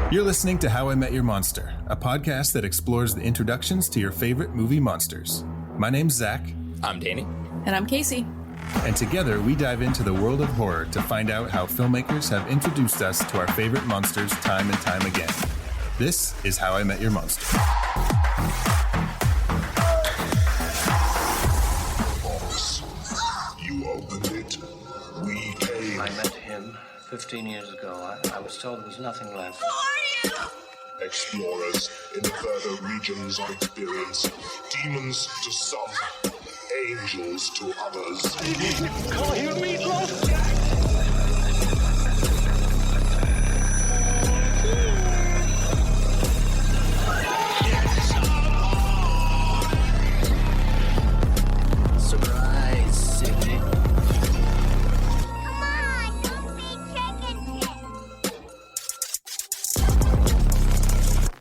You're listening to How I Met Your Monster, a podcast that explores the introductions to your favorite movie monsters. My name's Zach. I'm Danny. And I'm Casey. And together we dive into the world of horror to find out how filmmakers have introduced us to our favorite monsters time and time again. This is How I Met Your Monster. Boss, you opened it. We came. I met him 15 years ago. I was told there was nothing left. Explorers in the further regions of experience. Demons to some, angels to others. Call you Meatloaf! Surprise, Sydney.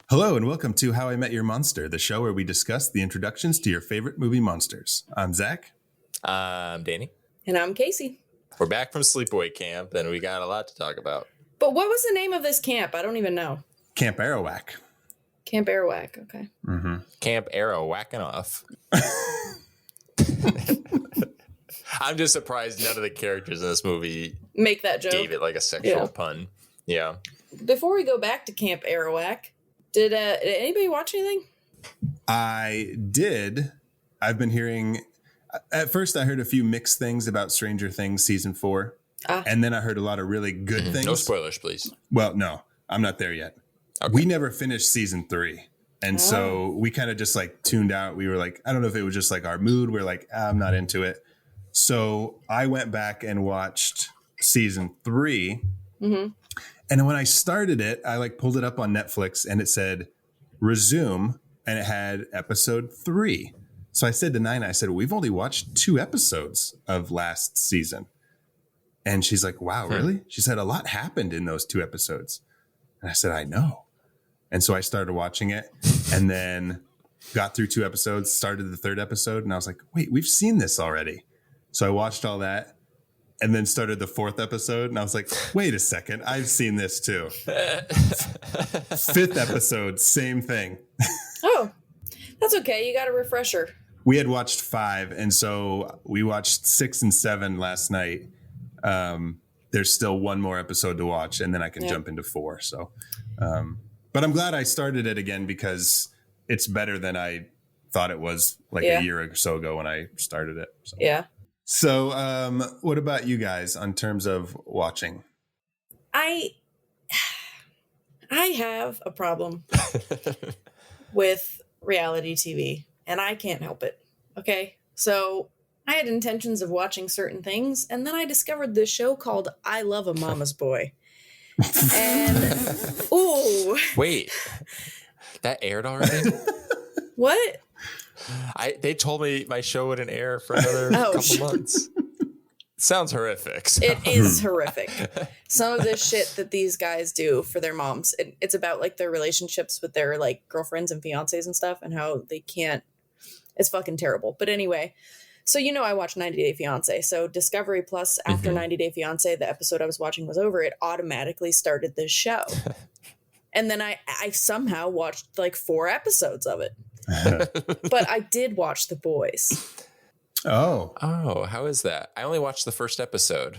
Hello and welcome to How I Met Your Monster, the show where we discuss the introductions to your favorite movie monsters. I'm Zach. I'm Danny. And I'm Casey. We're back from Sleepaway Camp, and we got a lot to talk about. But what was the name of this camp? I don't even know. Camp Arawak. Camp Arawak, okay. Mm-hmm. Camp Arawak whacking off. I'm just surprised none of the characters in this movie Make that joke. gave it like a sexual pun. Yeah. Before we go back to Camp Arawak, did anybody watch anything? I did. I've been hearing... At first, I heard a few mixed things about Stranger Things Season 4. And then I heard a lot of really good things. No spoilers, please. Well, no, I'm not there yet. Okay. We never finished Season 3. And so we kind of just like tuned out. We were like, I don't know if it was just like our mood. We're like, I'm not into it. So I went back and watched Season 3. Mm-hmm. And when I started it, I like pulled it up on Netflix and it said resume and it had episode 3. So I said to Nina, I said, we've only watched 2 episodes of last season. And she's like, wow, really? She said, a lot happened in those 2 episodes. And I said, I know. And so I started watching it and then got through 2 episodes, started the 3rd episode. And I was like, wait, we've seen this already. So I watched all that and then started the 4th episode. And I was like, wait a second, I've seen this too. 5th episode, same thing. Oh, that's okay. You got a refresher. We had watched 5, and so we watched 6 and 7 last night. There's still one more episode to watch, and then I can jump into 4. So, but I'm glad I started it again because it's better than I thought it was like a year or so ago when I started it. So. Yeah. So, what about you guys on terms of watching? I have a problem with reality TV. And I can't help it. Okay. So I had intentions of watching certain things. And then I discovered this show called I Love a Mama's Boy. And, ooh. Wait, that aired already? What? They told me my show wouldn't air for another couple months. Sounds horrific. So. It is horrific. Some of the shit that these guys do for their moms. It's about like their relationships with their like girlfriends and fiancés and stuff and how they can't. It's fucking terrible. But anyway, so I watched 90 Day Fiancé. So Discovery Plus, after 90 Day Fiancé, the episode I was watching was over, it automatically started this show. And then I somehow watched like 4 episodes of it. But I did watch The Boys. Oh, how is that? I only watched the first episode.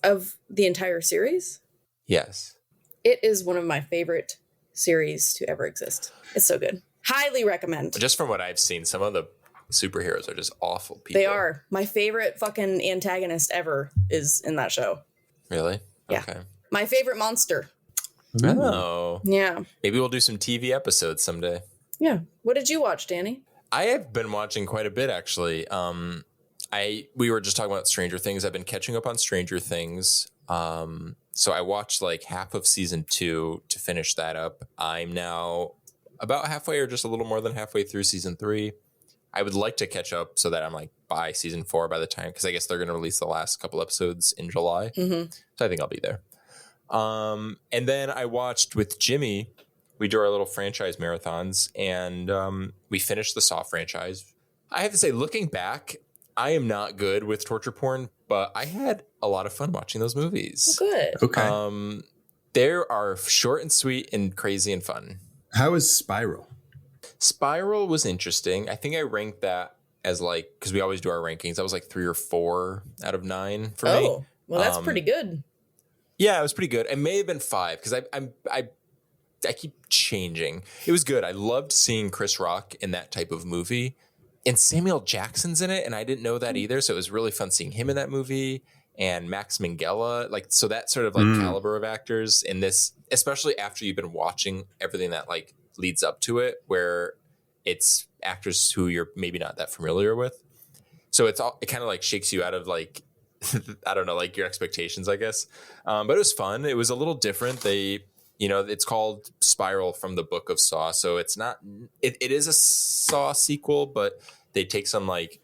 Of the entire series? Yes. It is one of my favorite series to ever exist. It's so good. Highly recommend. Just from what I've seen, some of the superheroes are just awful people. They are. My favorite fucking antagonist ever is in that show. Really? Yeah. Okay. My favorite monster. Oh. Yeah. Maybe we'll do some TV episodes someday. Yeah. What did you watch, Danny? I have been watching quite a bit, actually. We were just talking about Stranger Things. I've been catching up on Stranger Things. So I watched like half of season 2 to finish that up. I'm now about halfway or just a little more than halfway through season 3. I would like to catch up so that I'm like by season 4 by the time, because I guess they're going to release the last couple episodes in July. Mm-hmm. So I think I'll be there. And then I watched with Jimmy. We do our little franchise marathons, and we finished the Saw franchise. I have to say, looking back, I am not good with torture porn, but I had a lot of fun watching those movies. Good. Okay. There are short and sweet and crazy and fun. How is Spiral? Spiral was interesting. I think I ranked that as like, because we always do our rankings. That was like 3 or 4 out of 9 for me. Oh, well, that's pretty good. Yeah, it was pretty good. It may have been 5 because I keep changing. It was good. I loved seeing Chris Rock in that type of movie, and Samuel Jackson's in it, and I didn't know that either. So it was really fun seeing him in that movie, and Max Minghella, like, so that sort of like caliber of actors in this, especially after you've been watching everything that like leads up to it, where it's actors who you're maybe not that familiar with. So it kind of like shakes you out of like, I don't know, like your expectations, I guess. But it was fun. It was a little different. It's called Spiral from the Book of Saw. So it's not, it is a Saw sequel, but they take some like,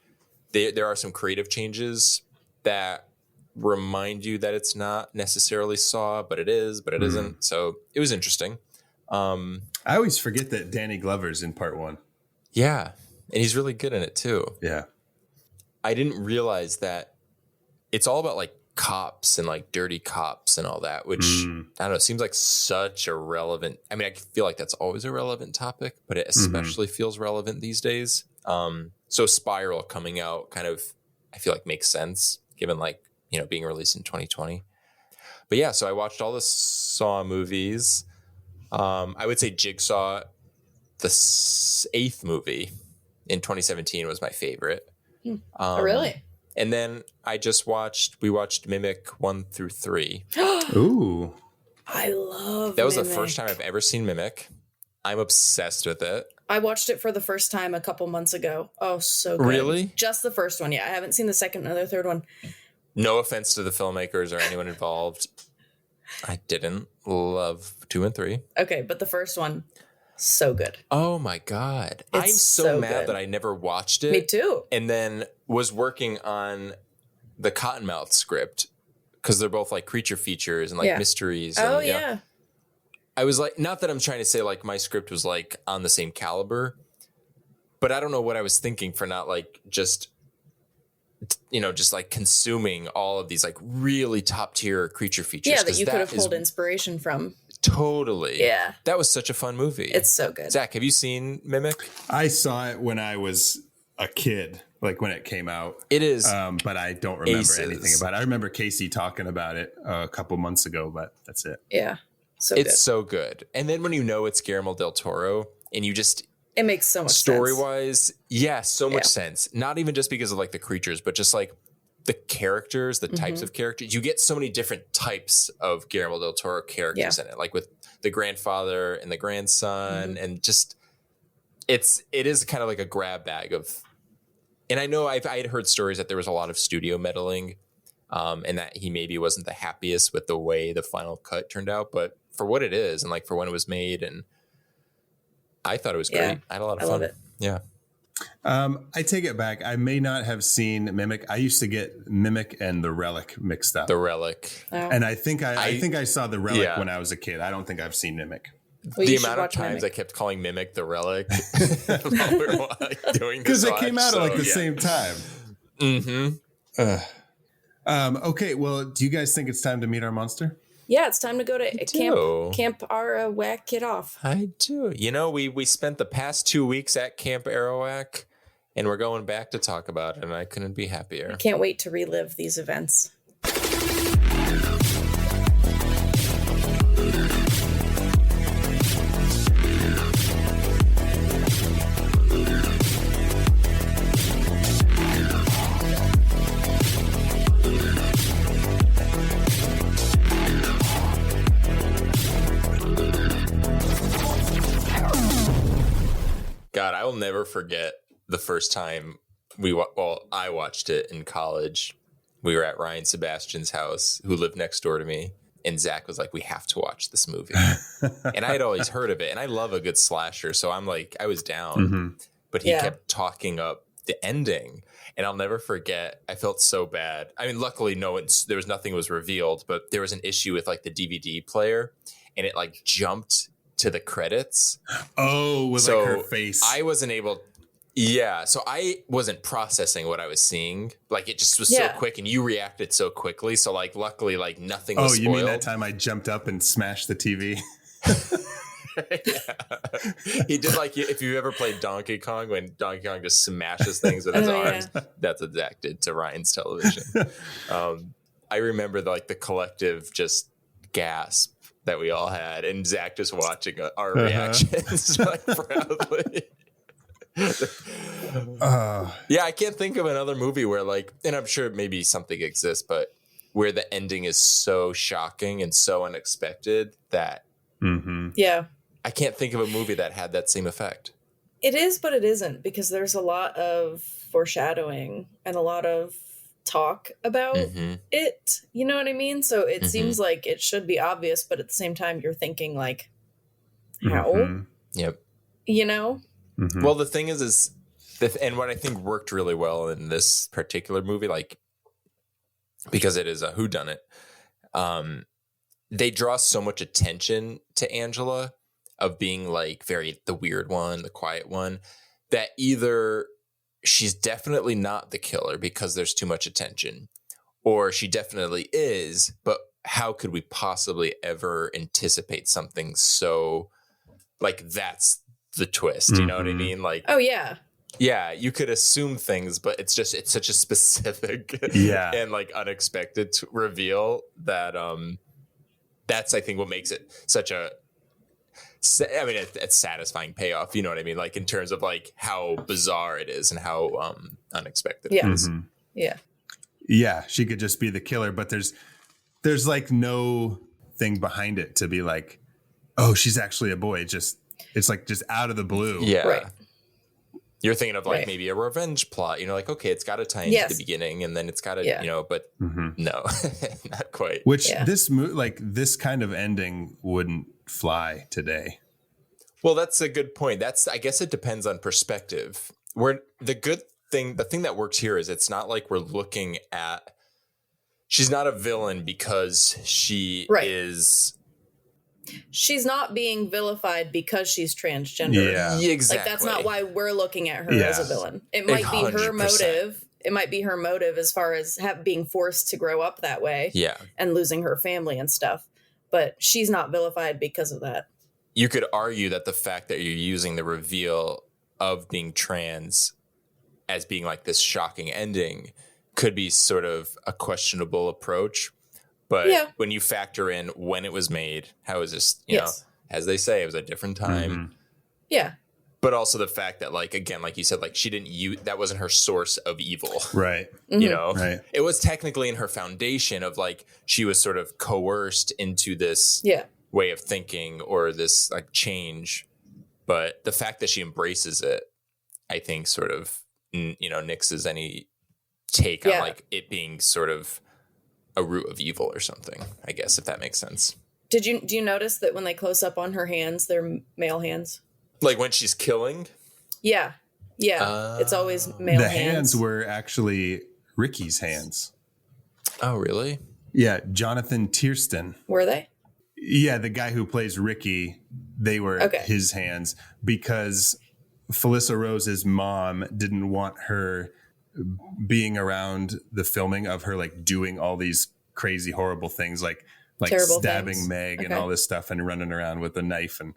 there are some creative changes that remind you that it's not necessarily Saw, but it is, but it isn't. So it was interesting. I always forget that Danny Glover's in part 1. Yeah. And he's really good in it too. Yeah. I didn't realize that it's all about like cops and like dirty cops and all that, which I don't know, it seems like such a relevant, I mean, I feel like that's always a relevant topic, but it especially feels relevant these days. So Spiral coming out kind of, I feel like makes sense given like, being released in 2020. But yeah, so I watched all the Saw movies. I would say Jigsaw, the 8th movie in 2017 was my favorite. Oh, really? And then we watched Mimic 1 through 3. Ooh. I love That was Mimic. the first time I've ever seen Mimic. I'm obsessed with it. I watched it for the first time a couple months ago. Oh, so good. Really? Just the first one. Yeah, I haven't seen the second or the third one. No offense to the filmmakers or anyone involved. I didn't love 2 and 3. Okay, but the first one, so good. Oh my God. I'm It's so so mad good. that I never watched it. Me too. And then was working on the Cottonmouth script because they're both like creature features and like Yeah. mysteries. Oh, and, yeah. I was like, not that I'm trying to say like my script was like on the same caliber, but I don't know what I was thinking for not like just like consuming all of these like really top tier creature features. Yeah, that you could have is pulled inspiration from. Totally. Yeah. That was such a fun movie. It's so good. Zach, have you seen Mimic? I saw it when I was a kid, like when it came out. It is. But I don't remember Aces. anything about it. I remember Casey talking about it a couple months ago, but that's it. Yeah. So It's good. so good. And then when it's Guillermo del Toro and you just It makes so much story sense. wise, yeah, so much Yeah. sense. Not even just because of like the creatures, but just like the characters, the types of characters. You get so many different types of Guillermo del Toro characters in it, like with the grandfather and the grandson, and just it is kind of like a grab bag of. And I know I had heard stories that there was a lot of studio meddling, and that he maybe wasn't the happiest with the way the final cut turned out, but for what it is and like for when it was made, and I thought it was great. Yeah, I had a lot of I fun. love it. Yeah. I take it back. I may not have seen Mimic. I used to get Mimic and The Relic mixed up. The Relic. Oh. And I think I saw The Relic Yeah. when I was a kid. I don't think I've seen Mimic. Well, The you should amount of watch times Mimic. I kept calling Mimic the Relic while we were like, doing this Because it watch, came out at like the yeah. same time. Mm-hmm. Okay, well, do you guys think it's time to meet our monster? Yeah, it's time to go to do. Camp Arawak. Get off. I do. We spent the past 2 weeks at Camp Arawak, and we're going back to talk about it, and I couldn't be happier. Can't wait to relive these events. God, I will never forget the first time I watched it in college. We were at Ryan Sebastian's house, who lived next door to me. And Zach was like, we have to watch this movie. And I had always heard of it. And I love a good slasher. So I'm like, I was down. But he kept talking up the ending. And I'll never forget, I felt so bad. I mean, luckily, there was nothing was revealed. But there was an issue with like the DVD player. And it like jumped to the credits. Oh, with So like her face. I wasn't able. Yeah, so I wasn't processing what I was seeing. Like it just was so quick, and you reacted so quickly. So like, luckily, like nothing was spoiled. You mean that time I jumped up and smashed the TV? Yeah. He did like, if you ever played Donkey Kong, when Donkey Kong just smashes things with his arms, that's adapted to Ryan's television. I remember the collective just gasp that we all had, and Zach just watching our reactions like proudly. Yeah, I can't think of another movie where and I'm sure maybe something exists, but where the ending is so shocking and so unexpected that I can't think of a movie that had that same effect. It is, but it isn't, because there's a lot of foreshadowing and a lot of talk about it. You know what I mean? So it seems like it should be obvious, but at the same time, you're thinking like, how? Yep. You know? Well, the thing is and what I think worked really well in this particular movie, because it is a whodunit, they draw so much attention to Angela of being very the weird one, the quiet one, that either she's definitely not the killer because there's too much attention, or she definitely is, but how could we possibly ever anticipate something so that's the twist, you know what I mean? Oh yeah. Yeah, you could assume things, but it's such a specific and unexpected reveal that that's I think what makes it such a it's satisfying payoff, you know what I mean? In terms of how bizarre it is and how unexpected it is. Yeah, she could just be the killer, but there's no thing behind it to be oh, she's actually a boy. It's just out of the blue. Yeah. Right. You're thinking of maybe a revenge plot, okay, it's got to tie into the beginning, and then it's got to, but no, not quite. Which this kind of ending wouldn't fly today. Well, that's a good point. I guess it depends on perspective. Where the thing that works here is it's not like we're looking at, she's not a villain because she is. She's not being vilified because she's transgender. Yeah, exactly. That's not why we're looking at her as a villain. It might be her 100%. motive. It might be her motive as far as being forced to grow up that way. Yeah. And losing her family and stuff. But she's not vilified because of that. You could argue that the fact that you're using the reveal of being trans as being this shocking ending could be sort of a questionable approach. But when you factor in when it was made, how is this, you know, as they say, it was a different time. Yeah. But also the fact that, again, like you said, she didn't use, that wasn't her source of evil. Right. You know, it was technically in her foundation of she was sort of coerced into this way of thinking or this change. But the fact that she embraces it, I think sort of, nixes any take on it being sort of a root of evil or something, I guess, if that makes sense. Do you notice that when they close up on her hands, they're male hands? When she's killing? Yeah. It's always male hands. The hands were actually Ricky's hands. Oh, really? Yeah, Jonathan Tiersten. Were they? Yeah, the guy who plays Ricky, they were his hands because Felissa Rose's mom didn't want her being around the filming of her doing all these crazy horrible things like terrible stabbing things. Meg and all this stuff and running around with a knife and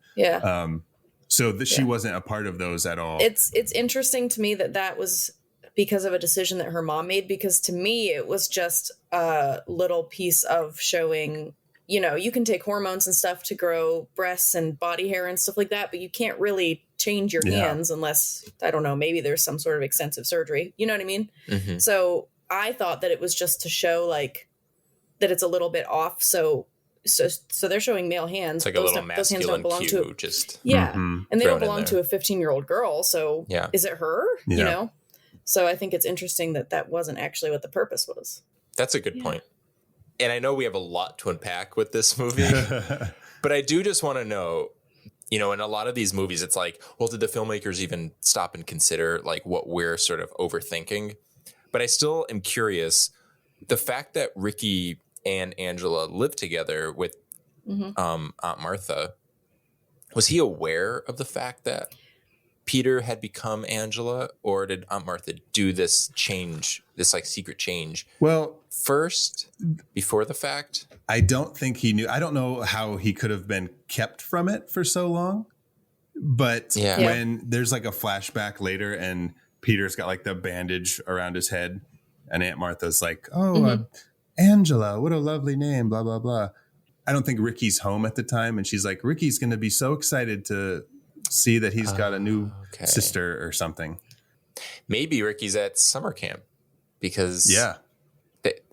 she wasn't a part of those at all. It's interesting to me that was because of a decision that her mom made, because to me it was just a little piece of showing, you can take hormones and stuff to grow breasts and body hair and stuff like that, but you can't really change your hands unless, I don't know, maybe there's some sort of extensive surgery. You know what I mean? Mm-hmm. So I thought that it was just to show that it's a little bit off. So they're showing male hands. It's a little masculine cue. And they don't belong to a 15-year-old girl. So is it her? Yeah. You know? So I think it's interesting that wasn't actually what the purpose was. That's a good point. And I know we have a lot to unpack with this movie, but I do just want to know, in a lot of these movies, it's well, did the filmmakers even stop and consider what we're sort of overthinking? But I still am curious, the fact that Ricky and Angela lived together with Aunt Martha, was he aware of the fact that Peter had become Angela, or did Aunt Martha do this change, this like secret change? Well, first, before the fact? I don't think he knew. I don't know how he could have been kept from it for so long. But when there's like a flashback later and Peter's got like the bandage around his head and Aunt Martha's like, oh, Angela, what a lovely name, blah, blah, blah. I don't think Ricky's home at the time. And she's like, Ricky's going to be so excited to see that he's got a new sister or something. Maybe Ricky's at summer camp because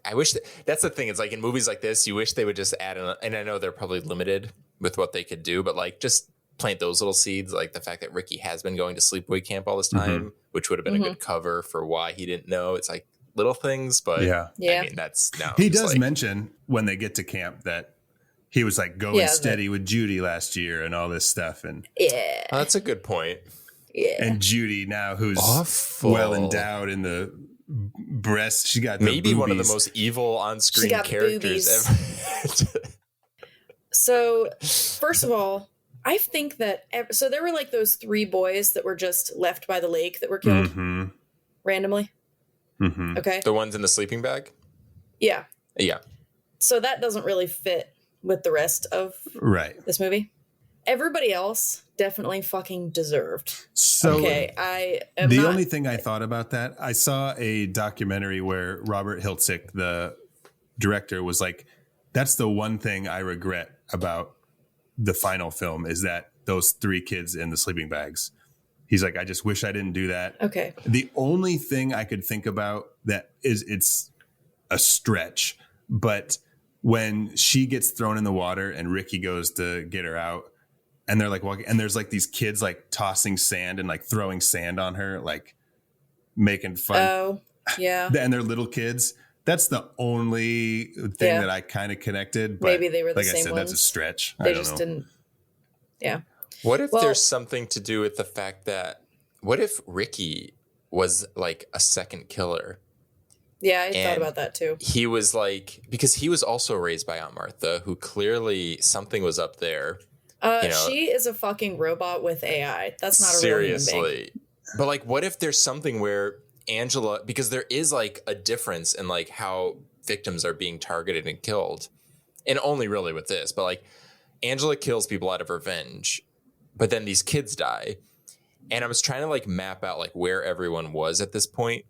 I wish that's the thing. It's like in movies like this, you wish they would just add and I know they're probably limited with what they could do, but like just plant those little seeds, like the fact that Ricky has been going to sleepaway camp all this time, which would have been a good cover for why he didn't know. It's like little things, but I mean, that's no. He does like, mention when they get to camp that he was like going steady with Judy last year and all this stuff. And that's a good point. Yeah. And Judy now, who's well endowed in the breast, she got maybe boobies. One of the most evil on-screen characters ever. So, first of all, I think that so there were like those 3 boys that were just left by the lake that were killed randomly. Okay, the ones in the sleeping bag. Yeah. So that doesn't really fit with the rest of this movie. Everybody else definitely fucking deserved. So I only thing I thought about that, I saw a documentary where Robert Hiltzik, the director, was like, that's the one thing I regret about the final film is that those 3 kids in the sleeping bags. He's like, I just wish I didn't do that. Okay. The only thing I could think about that is it's a stretch, but when she gets thrown in the water and Ricky goes to get her out and they're like walking and there's like these kids like tossing sand and like throwing sand on her, like making fun. Oh, yeah. And they're little kids. That's the only thing that I kind of connected. But maybe they were the like same I said, ones. That's a stretch. They just didn't. Yeah. What if there's something to do with the fact that what if Ricky was like a second killer? Yeah, I thought about that too. He was like, because he was also raised by Aunt Martha, who clearly something was up there. She is a fucking robot with AI. That's not a real human being. But like, what if there's something where Angela, because there is like a difference in like how victims are being targeted and killed, and only really with this, but like Angela kills people out of revenge, but then these kids die. And I was trying to like map out like where everyone was at this point.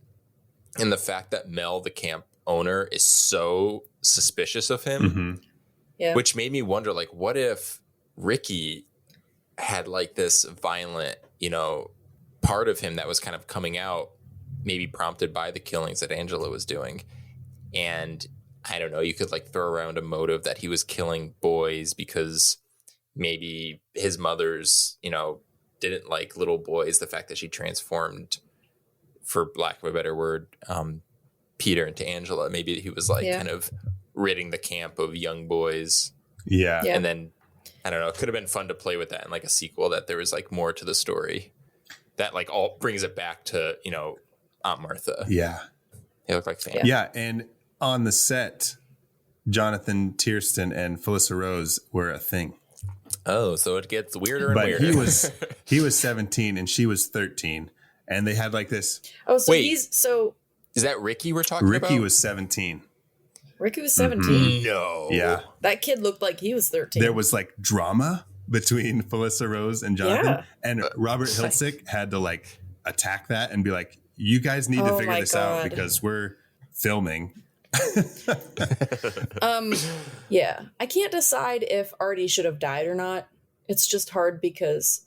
And the fact that Mel, the camp owner, is so suspicious of him, which made me wonder, like, what if Ricky had like this violent, part of him that was kind of coming out, maybe prompted by the killings that Angela was doing. And I don't know, you could like throw around a motive that he was killing boys because maybe his mother's, didn't like little boys. The fact that she transformed, for lack of a better word, Peter into Angela. Maybe he was like kind of ridding the camp of young boys. Yeah. And then, I don't know, it could have been fun to play with that in like a sequel, that there was like more to the story that like all brings it back to, Aunt Martha. Yeah. They look like family. Yeah. And on the set, Jonathan Tiersten and Felissa Rose were a thing. Oh, so it gets weirder and but weirder. he was 17 and she was 13. And they had like this. Oh, so Wait, so is that Ricky we're talking about? Ricky was 17. Ricky was 17. No. Yeah. That kid looked like he was 13. There was like drama between Felissa Rose and Jonathan. Yeah. And Robert Hiltzik had to like attack that and be like, you guys need to figure this out because we're filming. Yeah. I can't decide if Artie should have died or not. It's just hard because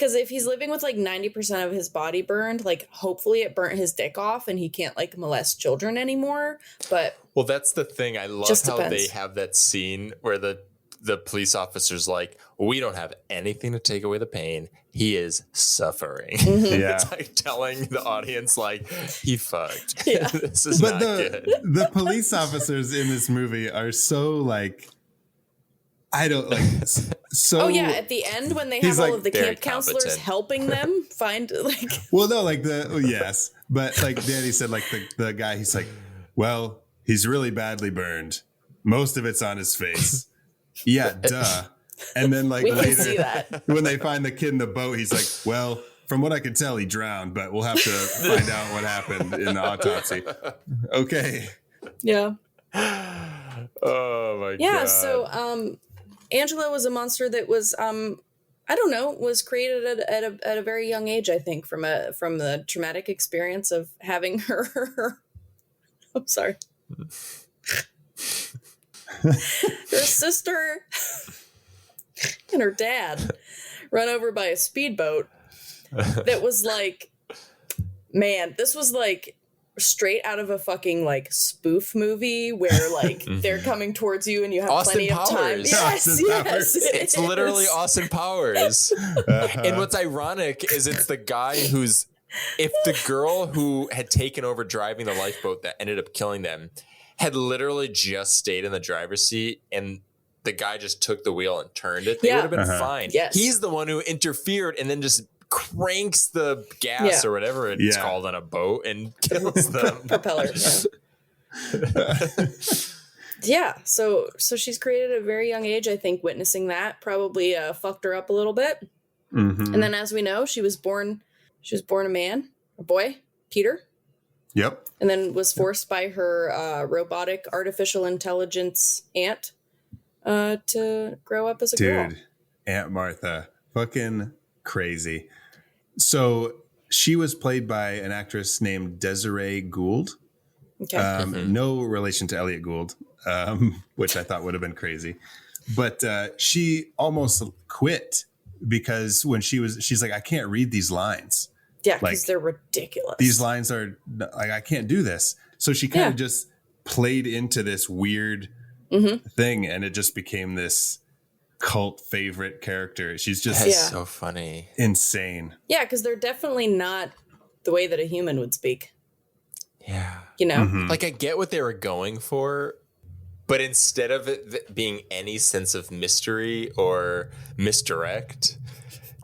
if he's living with like 90% of his body burned, like hopefully it burnt his dick off and he can't like molest children anymore. But well, that's the thing. I love how they have that scene where the police officer's like, we don't have anything to take away the pain. He is suffering. Yeah. It's like telling the audience, like, he fucked. Yeah. This is not good. The police officers in this movie are so like, I don't like so. Oh yeah, at the end when they have all of the very camp counselors competent. helping them find like. Well, no, like yes, but like Danny said, like the guy, he's like, well, he's really badly burned. Most of it's on his face. Yeah, duh. And then like We can later, see that. when they find the kid in the boat, he's like, well, from what I could tell, he drowned, but we'll have to find out what happened in the autopsy. Okay. Yeah. Oh my god. Yeah. So, Angela was a monster that was, I don't know, was created at a very young age, I think, from the traumatic experience of having her. I'm sorry. Her sister and her dad run over by a speedboat that was like, man, this was like straight out of a fucking like spoof movie where like they're coming towards you and you have Austin plenty of time. Powers. Yes, Austin Powers. It's literally Austin Powers. And what's ironic is it's the guy who's, if the girl who had taken over driving the lifeboat that ended up killing them had literally just stayed in the driver's seat and the guy just took the wheel and turned it, they would have been fine. Yes. He's the one who interfered and then just cranks the gas or whatever it's called on a boat and kills them. Propeller. Yeah. So she's created at a very young age. I think witnessing that probably fucked her up a little bit. Mm-hmm. And then, as we know, she was born a boy, Peter. Yep. And then was forced by her robotic artificial intelligence aunt to grow up as a girl. Dude, Aunt Martha, fucking crazy. So she was played by an actress named Desiree Gould. Okay. No relation to Elliot Gould, which I thought would have been crazy. But she almost quit because when she's like, I can't read these lines. Yeah, because like, they're ridiculous. These lines are like, I can't do this. So she kind of just played into this weird thing, and it just became this cult favorite character. She's just so funny. Insane. Yeah, because they're definitely not the way that a human would speak. Yeah. You know? Like, I get what they were going for, but instead of it being any sense of mystery or misdirect,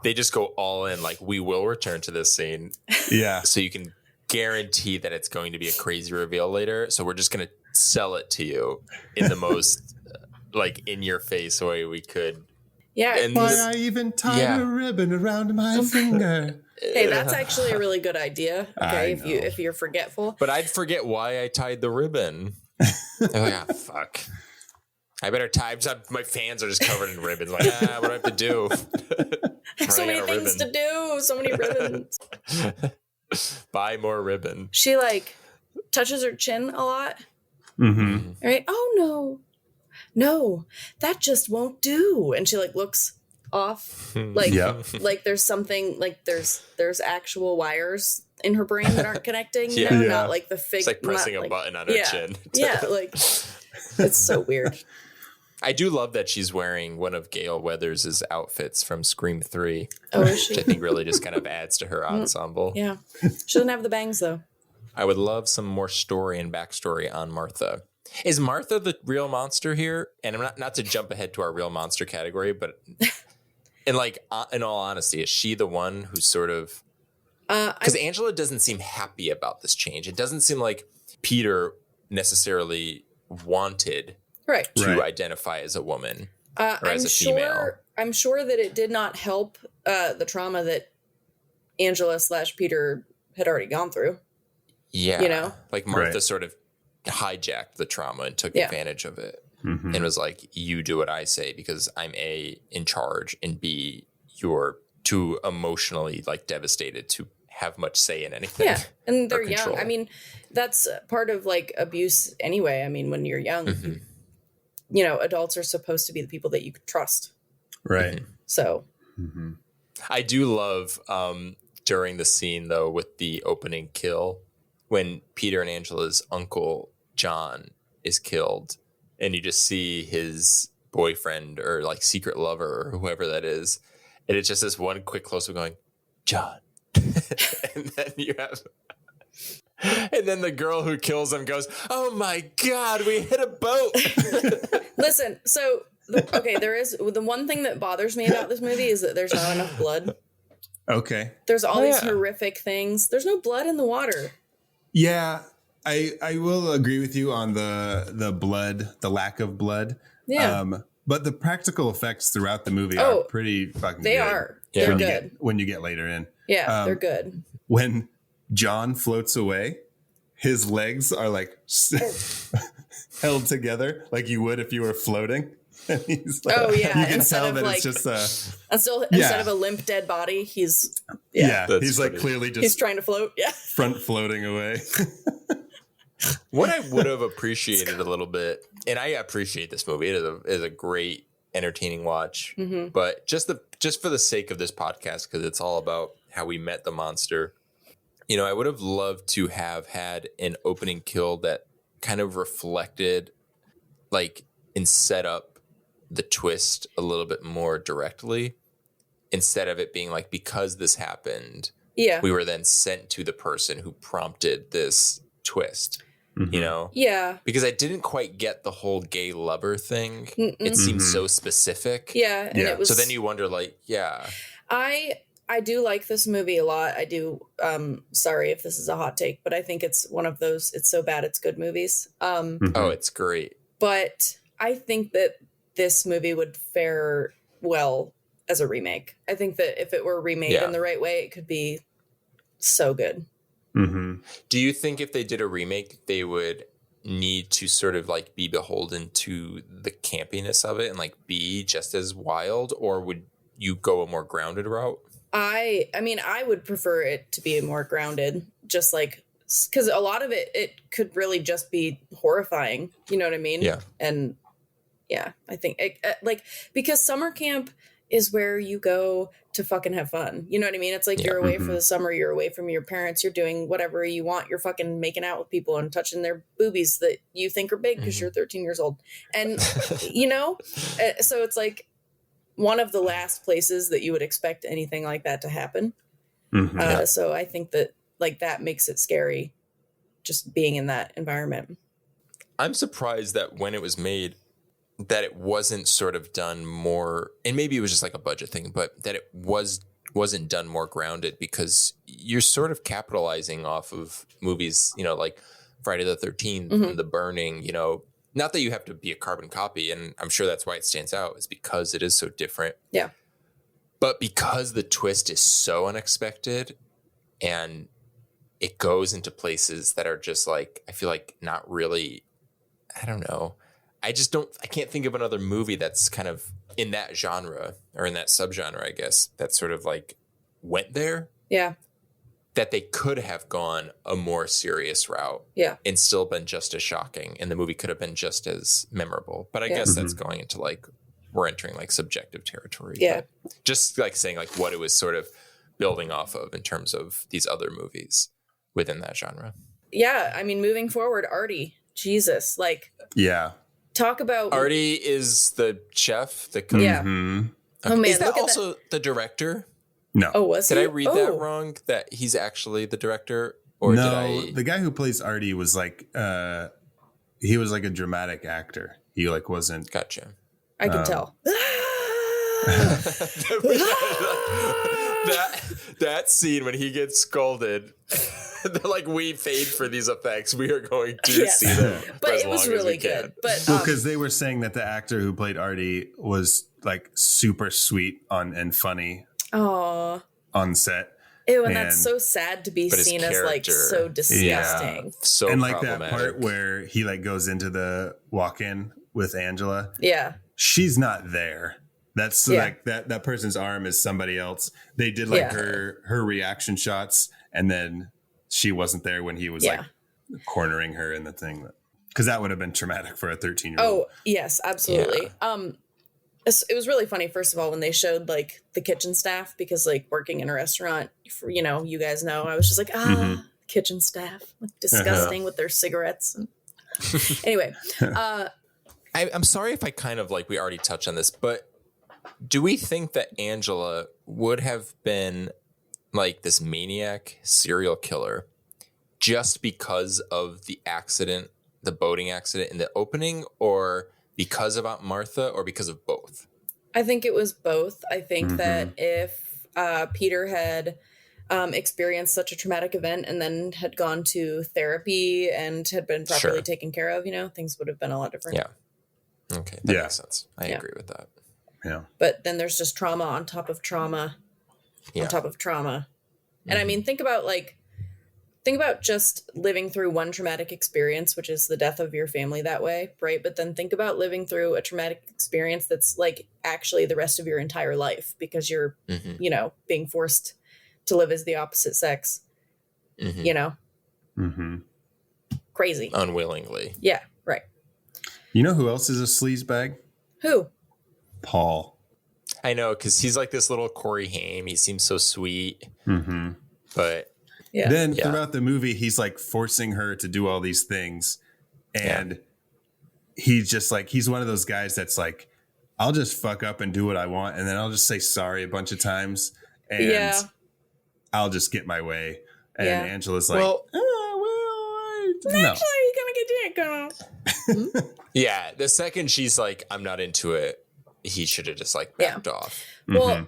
they just go all in, like, we will return to this scene. Yeah. So you can guarantee that it's going to be a crazy reveal later. So we're just going to sell it to you in the most, like, in-your-face way we could. Yeah. And Why I even tied a ribbon around my finger. Hey, that's actually a really good idea. Okay, if you're forgetful. But I'd forget why I tied the ribbon. I'm like, fuck. I better tie. My fans are just covered in ribbons. Like, what do I have to do? So many things to do. So many ribbons. Buy more ribbon. She like touches her chin a lot. Mm-hmm. Right? Oh no, that just won't do. And she like looks off, like like there's something, like there's actual wires in her brain that aren't connecting. You know? Not like the fake. It's like pressing a button on her chin. Yeah, like it's so weird. I do love that she's wearing one of Gail Weathers' outfits from Scream 3. Oh, is she? Which I think really just kind of adds to her ensemble. Yeah. She doesn't have the bangs, though. I would love some more story and backstory on Martha. Is Martha the real monster here? And I'm not to jump ahead to our real monster category, but in all honesty, is she the one who's sort of... Because Angela doesn't seem happy about this change. It doesn't seem like Peter necessarily wanted... to identify as a woman or as a female. I'm sure that it did not help the trauma that Angela / Peter had already gone through. Yeah. You know? Like Martha sort of hijacked the trauma and took advantage of it. Mm-hmm. And was like, you do what I say because I'm A, in charge, and B, you're too emotionally like devastated to have much say in anything. Yeah. And they're young. I mean, that's part of like abuse anyway. I mean, when you're young, you know, adults are supposed to be the people that you could trust. Right. So. I do love during the scene, though, with the opening kill, when Peter and Angela's uncle, John, is killed, and you just see his boyfriend or like secret lover or whoever that is. And it's just this one quick close-up going, John. And then you have... And then the girl who kills him goes, oh my God, we hit a boat. Listen, so, there is the one thing that bothers me about this movie is that there's not enough blood. Okay. There's all these horrific things. There's no blood in the water. Yeah, I will agree with you on the blood, the lack of blood. Yeah. But the practical effects throughout the movie are pretty fucking they good. are. Yeah. They're good. When you get later in. Yeah, they're good. When John floats away, his legs are like held together like you would if you were floating. And he's like, oh yeah, you can instead tell of that like, it's just instead of a limp dead body, he's he's like clearly just he's trying to float. Yeah, front floating away. What I would have appreciated a little bit, and I appreciate this movie, it is a great, entertaining watch. Mm-hmm. But just for the sake of this podcast, because it's all about how we met the monster, I would have loved to have had an opening kill that kind of reflected, like, and set up the twist a little bit more directly, instead of it being like, because this happened, we were then sent to the person who prompted this twist. Yeah. Because I didn't quite get the whole gay lover thing. It seemed so specific. Yeah. And it was, so then you wonder, like, I do like this movie a lot. I do. Sorry if this is a hot take, but I think it's one of those it's so bad it's good movies. Oh, it's great. But I think that this movie would fare well as a remake. I think that if it were remade in the right way, it could be so good. Mm-hmm. Do you think if they did a remake, they would need to sort of like be beholden to the campiness of it and like be just as wild, or would you go a more grounded route? I mean, I would prefer it to be more grounded, just like, because a lot of it could really just be horrifying. You know what I mean? Yeah. And yeah, I think because summer camp is where you go to fucking have fun. You know what I mean? It's like you're away for the summer, you're away from your parents, you're doing whatever you want. You're fucking making out with people and touching their boobies that you think are big because you're 13 years old. And, so it's like one of the last places that you would expect anything like that to happen. So I think that like that makes it scary just being in that environment. I'm surprised that when it was made, that it wasn't sort of done more, and maybe it was just like a budget thing, but that it wasn't done more grounded, because you're sort of capitalizing off of movies, like Friday the 13th and The Burning, not that you have to be a carbon copy. And I'm sure that's why it stands out, is because it is so different. Yeah. But because the twist is so unexpected and it goes into places that are just like, I feel like not really, I don't know. I can't think of another movie that's kind of in that genre or in that subgenre, I guess, that sort of like went there. Yeah. That they could have gone a more serious route. Yeah. And still been just as shocking. And the movie could have been just as memorable. But I guess that's going into like, we're entering like subjective territory. Yeah. But just like saying like what it was sort of building off of in terms of these other movies within that genre. Yeah. I mean, moving forward, Artie, Jesus, like. Yeah. Talk about Artie is the chef. The cook. Yeah. Mm-hmm. Oh man, is that look at also the director? No. Oh, was Did he? I read that wrong? That he's actually the director, or no, did I? The guy who plays Artie was like, he was like a dramatic actor. He like wasn't. Gotcha. I can tell. that scene when he gets scolded. They're like, we paid for these effects. We are going to see them. But it was really good. But because they were saying that the actor who played Artie was like super sweet and funny on set. Ew, and that's so sad to be seen as like so disgusting. Yeah, so and like that part where he like goes into the walk-in with Angela. Yeah. She's not there. That's like that person's arm is somebody else. They did like her reaction shots, and then she wasn't there when he was like cornering her in the thing, because that would have been traumatic for a 13-year-old. Oh yes, absolutely. Yeah. It was really funny, first of all, when they showed like the kitchen staff, because like working in a restaurant, you guys know, I was just like, kitchen staff, like disgusting with their cigarettes. And anyway, I'm sorry if I kind of like, we already touched on this, but do we think that Angela would have been like this maniac serial killer just because of the accident, the boating accident in the opening, or because of Aunt Martha, or because of both? I think it was both. I think that if Peter had experienced such a traumatic event and then had gone to therapy and had been properly taken care of, things would have been a lot different. Yeah. Okay, that Yeah. makes sense. I agree with that. Yeah. But then there's just trauma on top of trauma on top of trauma. And I mean, think about just living through one traumatic experience, which is the death of your family that way, right? But then think about living through a traumatic experience that's like actually the rest of your entire life because you're, you know, being forced to live as the opposite sex, you know? Crazy. Unwillingly. Yeah, right. You know who else is a sleaze bag? Who? Paul. I know, because he's like this little Corey Haim. He seems so sweet. But Yeah. Then throughout the movie, he's like forcing her to do all these things. And he's just like, he's one of those guys that's like, I'll just fuck up and do what I want. And then I'll just say sorry a bunch of times. And I'll just get my way. And Angela's like, no. Actually, you're going to get dick. Yeah, the second she's like, I'm not into it, he should have just like backed off. Well,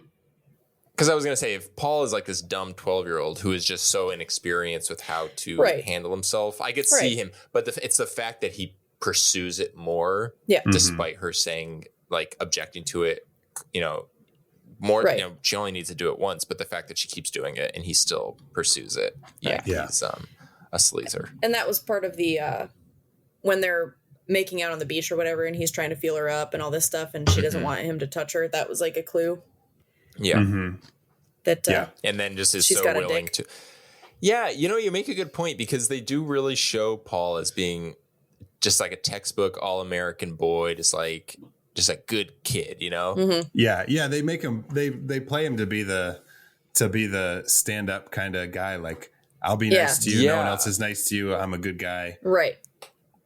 Because I was going to say, if Paul is like this dumb 12-year-old who is just so inexperienced with how to handle himself, I could see him. But it's the fact that he pursues it more, despite her saying, like, objecting to it, you know, more, you know, she only needs to do it once. But the fact that she keeps doing it and he still pursues it. He's a sleazer. And that was part of the, when they're making out on the beach or whatever, and he's trying to feel her up and all this stuff, and she doesn't want him to touch her. That was like a clue. Yeah. That and then just is she's so got a willing dick. to. Yeah, you know, you make a good point because they do really show Paul as being just like a textbook all-American boy, just a good kid, you know? Yeah, they make him they play him to be the stand-up kind of guy, like, I'll be nice to you, no one else is nice to you, I'm a good guy. Right.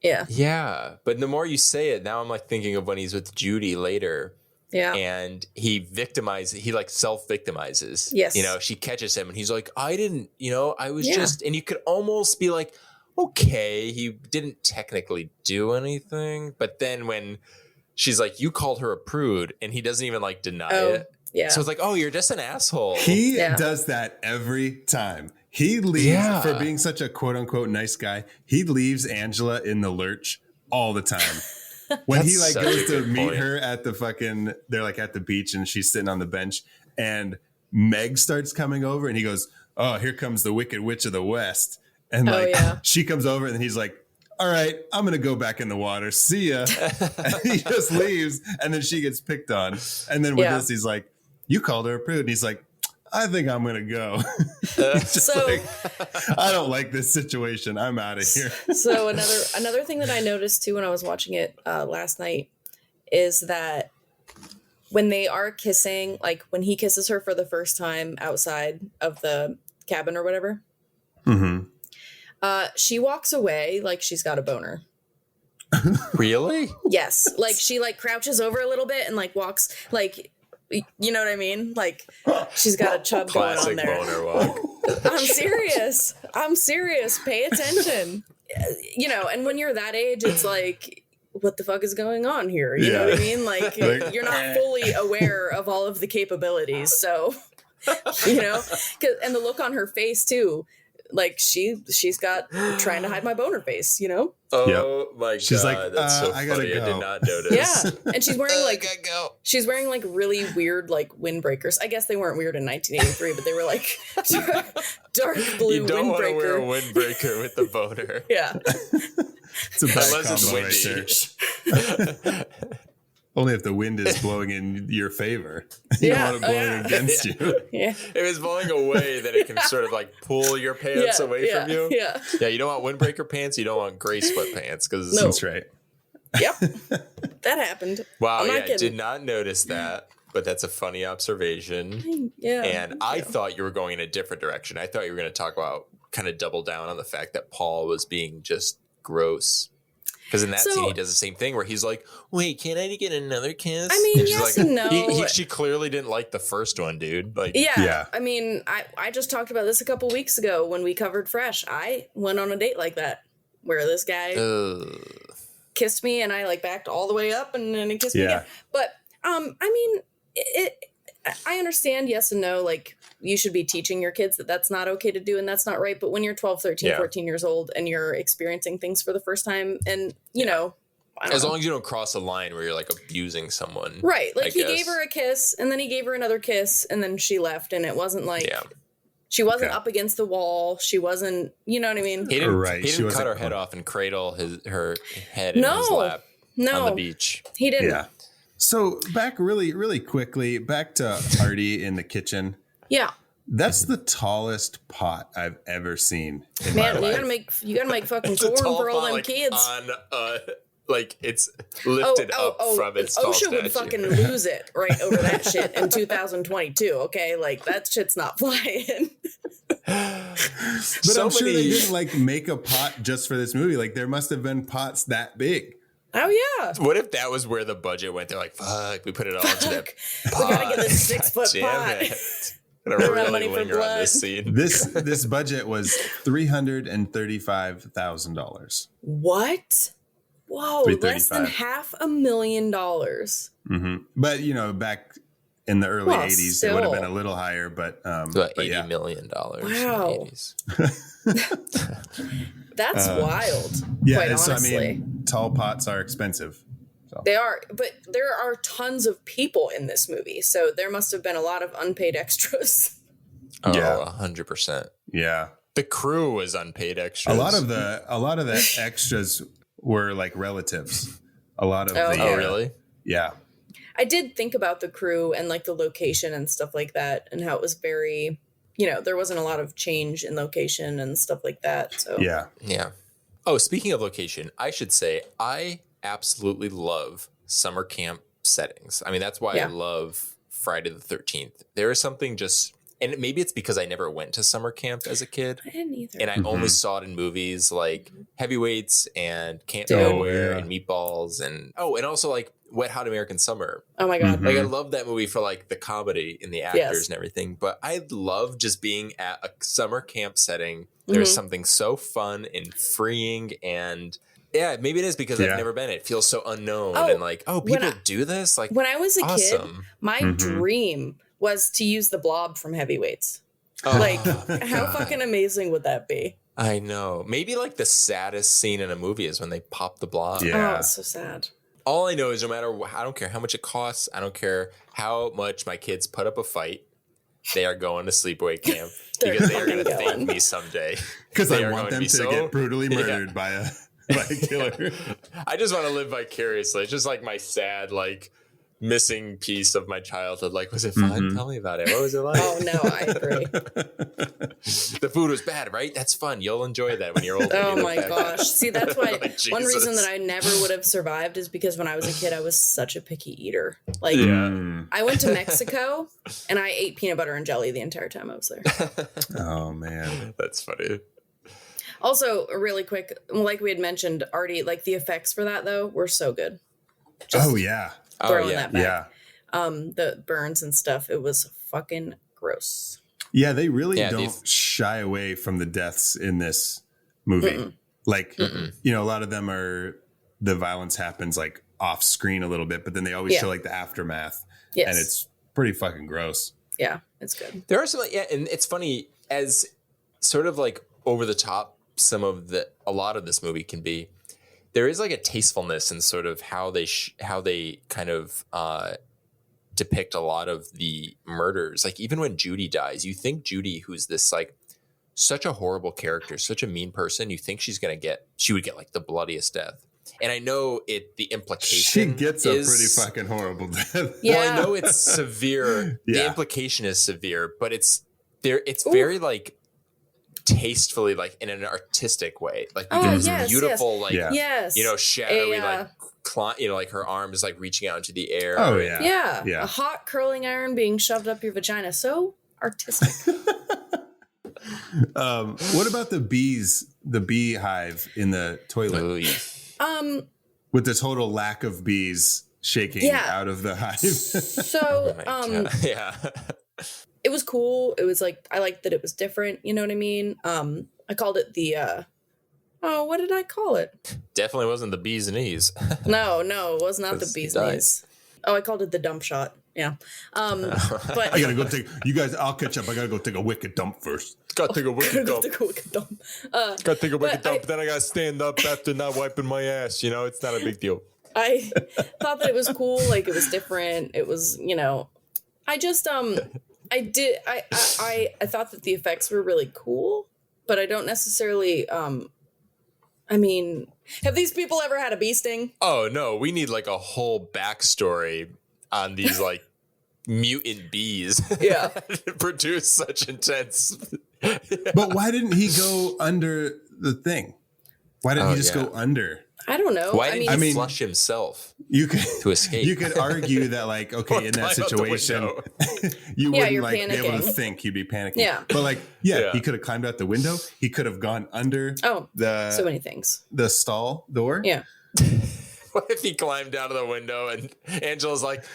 Yeah. Yeah. But the more you say it, now I'm like thinking of when he's with Judy later. Yeah. And he like self-victimizes. Yes. You know, she catches him and he's like, I didn't, you know, I was just, and you could almost be like, okay, he didn't technically do anything. But then when she's like, you called her a prude, and he doesn't even like deny it. Yeah. So it's like, oh, you're just an asshole. He does that every time. He leaves for being such a quote unquote nice guy. He leaves Angela in the lurch all the time. When he like goes to meet her at the fucking, they're like at the beach and she's sitting on the bench and Meg starts coming over and he goes, oh, here comes the Wicked Witch of the West. And like she comes over and he's like, all right, I'm going to go back in the water. See ya. And he just leaves and then she gets picked on. And then with this, he's like, you called her a prude. And he's like, I think I'm going to go. So like, I don't like this situation. I'm out of here. So another thing that I noticed too when I was watching it last night is that when they are kissing, like when he kisses her for the first time outside of the cabin or whatever, she walks away like she's got a boner. Really? Yes. Like she like crouches over a little bit and like walks like, you know what I mean? Like she's got a chub Classic going on there. boner walk. I'm serious. Pay attention. You know, and when you're that age, it's like, what the fuck is going on here? You know what I mean? Like you're not fully aware of all of the capabilities. So, you know, and the look on her face too. Like she's got trying to hide my boner face, you know? Oh my God. She's like, that's so I funny. gotta go. I did not notice. Yeah. And she's wearing like she's wearing like really weird like windbreakers. I guess they weren't weird in 1983, but they were like dark blue You don't want to wear a windbreaker. windbreaker with the boner. Yeah. It's a bad Unless it's combo right there. Only if the wind is blowing in your favor. You don't want it blowing against you. Yeah. If it's blowing away, then it can sort of like pull your pants away from you. Yeah. Yeah, you don't want windbreaker pants. You don't want gray sweatpants because No. That's right. Yep. That happened. Wow, I'm not yeah, kidding. did not notice that, but that's a funny observation. Yeah. And I thought you were going in a different direction. I thought you were going to talk about kind of double down on the fact that Paul was being just gross. Because in that scene, he does the same thing where he's like, wait, can't I get another kiss? I mean, and she's yes like, and no. She clearly didn't like the first one, dude. Like, Yeah. I mean, I just talked about this a couple weeks ago when we covered Fresh. I went on a date like that where this guy kissed me and I like backed all the way up and then he kissed me again. But I mean, I understand yes and no. Like you should be teaching your kids that that's not okay to do and that's not right. But when you're 12, 13, 14 years old and you're experiencing things for the first time and, you know, As long as you don't cross a line where you're like abusing someone. Right. Like I he guess. gave her a kiss and then he gave her another kiss and then she left. And it wasn't like she wasn't up against the wall. She wasn't, you know what I mean? He didn't, Right. he She didn't cut wasn't- her head off and cradle her head in his lap on the beach. He didn't. Yeah. So back really quickly, back to Artie in the kitchen. Yeah. That's the tallest pot I've ever seen in Man, my you life. gotta make fucking It's a corn tall for all pot, them like, kids. on like it's lifted up from its tall OSHA would statue. fucking lose it right over that shit in 2022. Okay, like that shit's not flying. But I'm sure they didn't like make a pot just for this movie. Like there must have been pots that big. Oh yeah. What if that was where the budget went? They're like, fuck, we put it all into that pot. We gotta get this 6 foot Damn pot. it. I'm We gonna don't have really money for linger on blood. this scene. This budget was $335,000. What? Whoa, less than $335,000. $500,000. But you know, back in the early Well, 80s, it would have been still. a little higher. But About but $80 million Wow. in the 80s. That's wild. yeah. quite So I honestly. mean, tall pots are expensive. They are, but there are tons of people in this movie, so there must have been a lot of unpaid extras. Oh, Yeah. 100%. Yeah. The crew was unpaid extras. A lot of the extras were like relatives. A lot of Oh, the Oh, really? Yeah. I did think about the crew and like the location and stuff like that, and how it was very, you know, there wasn't a lot of change in location and stuff like that. So Yeah. Yeah. Oh, speaking of location, I should say I absolutely love summer camp settings. I mean, that's why I love Friday the 13th. There is something just, and maybe it's because I never went to summer camp as a kid. I didn't either. And I only saw it in movies like Heavyweights and Can't Oh, Go Nowhere yeah. and Meatballs and also like Wet Hot American Summer. Oh my god. Like I love that movie for like the comedy and the actors Yes. and everything, but I love just being at a summer camp setting. There's something so fun and freeing, and yeah, maybe it is because I've never been. It feels so unknown and like, oh, people do this. Like When I was a kid, awesome. my dream was to use the blob from Heavyweights. Oh, Like, how fucking amazing would that be? I know. Maybe like the saddest scene in a movie is when they pop the blob. Yeah. Oh, it's so sad. All I know is no matter I don't care how much it costs. I don't care how much my kids put up a fight. They are going to sleepaway camp because they are going to fucking thank going. me someday. Because They I are want going them to to be get brutally murdered by a killer. I just want to live vicariously. It's just like my sad, like missing piece of my childhood. Like, was it fun? Tell me about it. What was it like? Oh no, I agree. The food was bad, right? That's fun. You'll enjoy that when you're older. Oh You know, my back- gosh. See, that's why Like, one reason Jesus. that I never would have survived is because when I was a kid, I was such a picky eater. Like, Mm. I went to Mexico and I ate peanut butter and jelly the entire time I was there. Oh man. That's funny. Also, really quick, like we had mentioned, Artie, like the effects for that though were so good. Oh yeah. Throwing yeah. that back. Yeah. The burns and stuff, it was fucking gross. Yeah, they really Yeah, don't shy away from the deaths in this movie. Like, you know, a lot of them are the violence happens like off screen a little bit, but then they always show like the aftermath. Yes. And it's pretty fucking gross. Yeah, it's good. There are some, and it's funny as sort of like over the top. A lot of this movie can be. There is like a tastefulness in sort of how they kind of depict a lot of the murders. Like even when Judy dies, you think Judy, who's this like such a horrible character, such a mean person, you think she would get like the bloodiest death. And I know the implication She gets a is, pretty fucking horrible death. Yeah. Well, I know it's severe. The Yeah. implication is severe, but it's very like tastefully, like in an artistic way. Like you Oh, get this yes, beautiful, like Yeah. Yes. you know, shadowy, A, like her arm is like reaching out into the air. Oh yeah. yeah. Yeah. A hot curling iron being shoved up your vagina. So artistic. What about the beehive in the toilet Ooh, with the total lack of bees shaking Yeah. out of the hive? So my God. Yeah. it was cool. It was like, I liked that it was different. You know what I mean? I called it the, what did I call it? Definitely wasn't the bee's knees. No, it was not the Because he bee's dies. knees. Oh, I called it the dump shot. Yeah. But I gotta go take you guys. I'll catch up. I gotta go take a wicked dump first. Gotta take a wicked dump. Gotta take a wicked dump. Then I gotta stand up after not wiping my ass. You know, it's not a big deal. I thought that it was cool. Like, it was different. It was, I just, I thought that the effects were really cool, but I don't necessarily, I mean, have these people ever had a bee sting? Oh, no. We need like a whole backstory on these like mutant bees. Yeah. To produce such intense. But why didn't he go under the thing? Why didn't he just go under? I don't know. Why didn't he flush himself to escape? You could argue that, like, okay, in that situation, you wouldn't like be able to think. You'd be panicking. Yeah. But like, he could have climbed out the window. He could have gone under so many things. The stall door. Yeah. What if he climbed out of the window and Angela's like,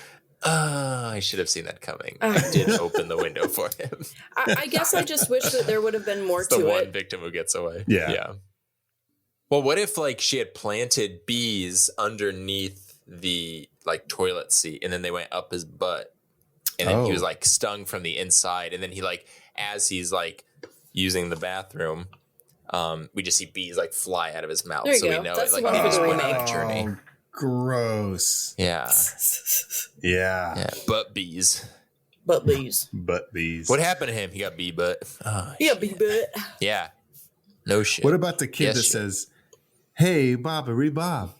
I should have seen that coming. I did open the window for him. I guess I just wish that there would have been more to it. The one victim who gets away. Yeah. Well, what if like she had planted bees underneath the like toilet seat and then they went up his butt and then he was like stung from the inside and then he like as he's like using the bathroom, we just see bees like fly out of his mouth. So we know that's it like the he just one went for the on a journey. Oh, gross. Yeah. Yeah. Butt bees. Butt bees. Butt bees. What happened to him? He got bee butt. He got bee butt. Yeah. No shit. What about the kid that says, "Hey, Bobbery Bob"?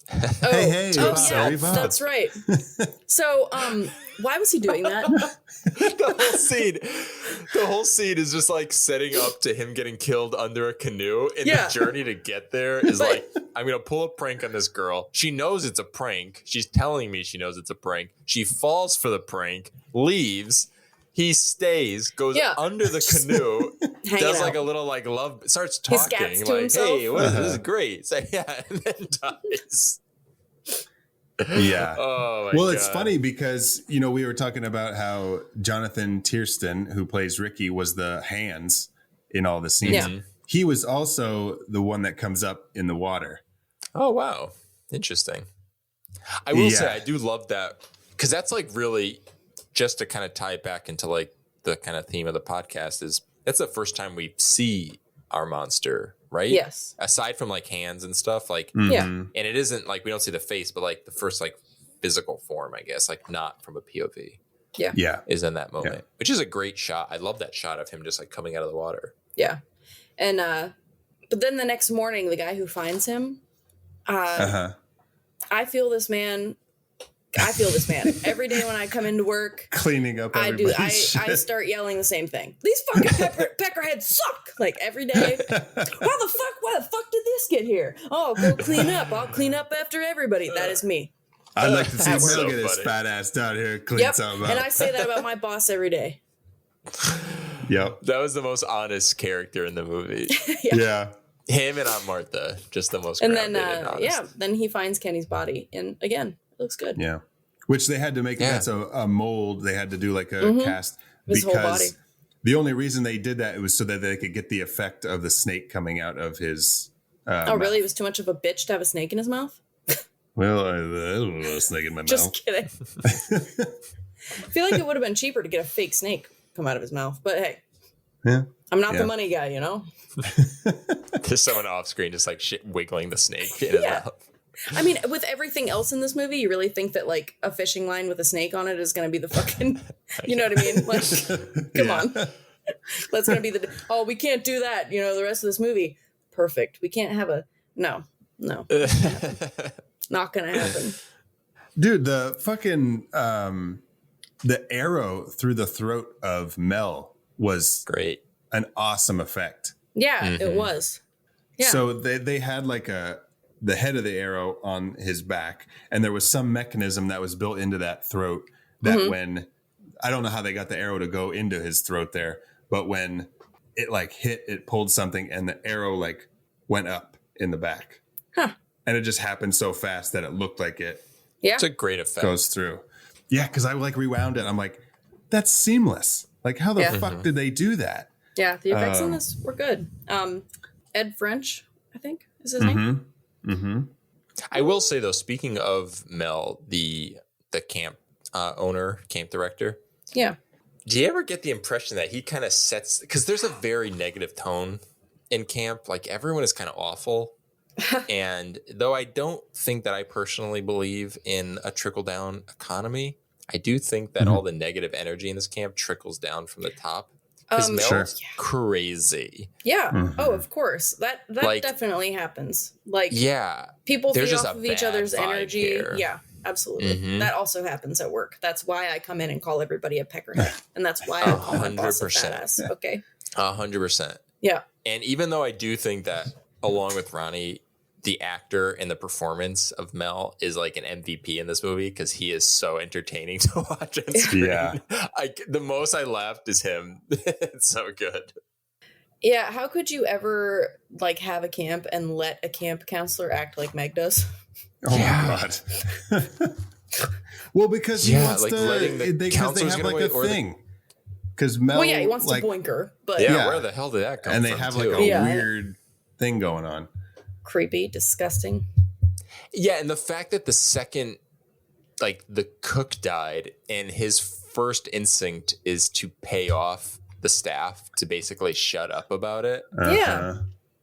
Hey, Bobbery Bob. That's right. So, why was he doing that? The whole scene is just like setting up to him getting killed under a canoe, and the journey to get there is like, I'm gonna pull a prank on this girl. She knows it's a prank. She's telling me she knows it's a prank. She falls for the prank, leaves. He stays, goes under the canoe, does like a little like love, starts talking like, "Hey, what is this? This is great." So, and then dies. Yeah. Oh my well, God. It's funny because, we were talking about how Jonathan Tiersten, who plays Ricky, was the hands in all the scenes. Yeah. He was also the one that comes up in the water. Oh, wow. Interesting. I will say, I do love that because that's like really just to kind of tie it back into like the kind of theme of the podcast is that's the first time we see our monster, right? Yes. Aside from like hands and stuff, like, Mm-hmm. and it isn't like we don't see the face, but like the first like physical form, I guess, like not from a POV. Yeah. Is in that moment, which is a great shot. I love that shot of him just like coming out of the water. Yeah. And, but then the next morning, the guy who finds him, I feel this man every day when I come into work. Cleaning up I start yelling the same thing. These fucking peckerheads suck. Like every day. Why the fuck did this get here? Oh, go clean up. I'll clean up after everybody. That is me. I'd like to see him so get his fat ass down here clean something up. And I say that about my boss every day. Yep. That was the most honest character in the movie. Yeah. Him and Aunt Martha, just the most And grounded then, and honest. then he finds Kenny's body. And again, it looks good. Yeah. Which they had to make that's a mold. They had to do like a cast His whole body. because the only reason they did that it was so that they could get the effect of the snake coming out of his Oh, really? It was too much of a bitch to have a snake in his mouth? Well, I don't know, a snake in my Just mouth. kidding. I feel like it would have been cheaper to get a fake snake come out of his mouth. But hey, I'm not the money guy, There's someone off screen just like wiggling the snake in his mouth. I mean, with everything else in this movie, you really think that like a fishing line with a snake on it is going to be the fucking, you know what I mean? Like, come on. That's going to be we can't do that. The rest of this movie. Perfect. We can't have no, not going to happen. Dude, the fucking, the arrow through the throat of Mel was great. An awesome effect. Yeah, it was. Yeah. So they had like the head of the arrow on his back, and there was some mechanism that was built into that throat that when I don't know how they got the arrow to go into his throat there, but when it like hit, it pulled something and the arrow like went up in the back. Huh. And it just happened so fast that it looked like it It's a great effect. goes through. Yeah, because I like rewound it. I'm like, that's seamless. Like, how the fuck did they do that? Yeah, the effects on this were good. Ed French, I think, is his name. I will say though, speaking of Mel, the camp owner, camp director. Yeah. Do you ever get the impression that he kind of sets, because there's a very negative tone in camp, like everyone is kind of awful. And though I don't think that I personally believe in a trickle down economy, I do think that all the negative energy in this camp trickles down from the top. Because Mel's crazy. Yeah. Oh, of course. That like, definitely happens. Like, people feed off of each other's energy. Here. Yeah, absolutely. That also happens at work. That's why I come in and call everybody a peckerhead, and that's why I call my boss a fat ass. Okay. 100%. Yeah. And even though I do think that, along with Ronnie, the actor and the performance of Mel is like an MVP in this movie because he is so entertaining to watch on screen. Yeah. The most I laughed is him. It's so good. Yeah. How could you ever like have a camp and let a camp counselor act like Meg does? Oh my God. Well, because he wants like to, because they have like a thing. Because Mel, he wants to boink her, but where the hell did that come from? And they have like a weird thing going on. Creepy, disgusting. Yeah, and the fact that the second, like, the cook died and his first instinct is to pay off the staff to basically shut up about it. Yeah.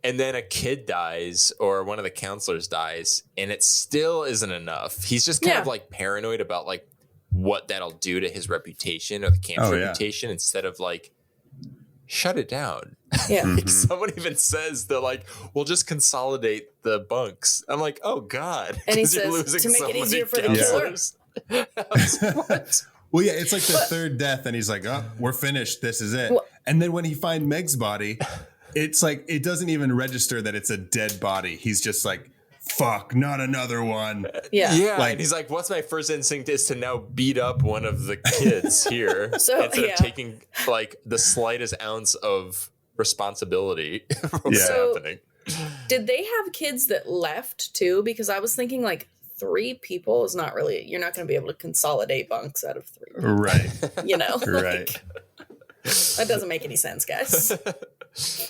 And then a kid dies or one of the counselors dies and it still isn't enough. He's just kind of like paranoid about like what that'll do to his reputation or the camp's reputation instead of like, shut it down. Yeah. Like someone even says they're like, we'll just consolidate the bunks. I'm like, oh God. And he says to make it easier for the killers. What? Well, yeah, it's like the third death, and he's like, oh, we're finished. This is it. Well, and then when he finds Meg's body, it's like it doesn't even register that it's a dead body. He's just like, fuck, not another one. Yeah. Yeah. Like, and he's like, what's my first instinct is to now beat up one of the kids here instead of taking like the slightest ounce of responsibility for what's happening. Did they have kids that left too? Because I was thinking like 3 people is not really, you're not going to be able to consolidate bunks out of 3. Right. You know? Right. That doesn't make any sense, guys.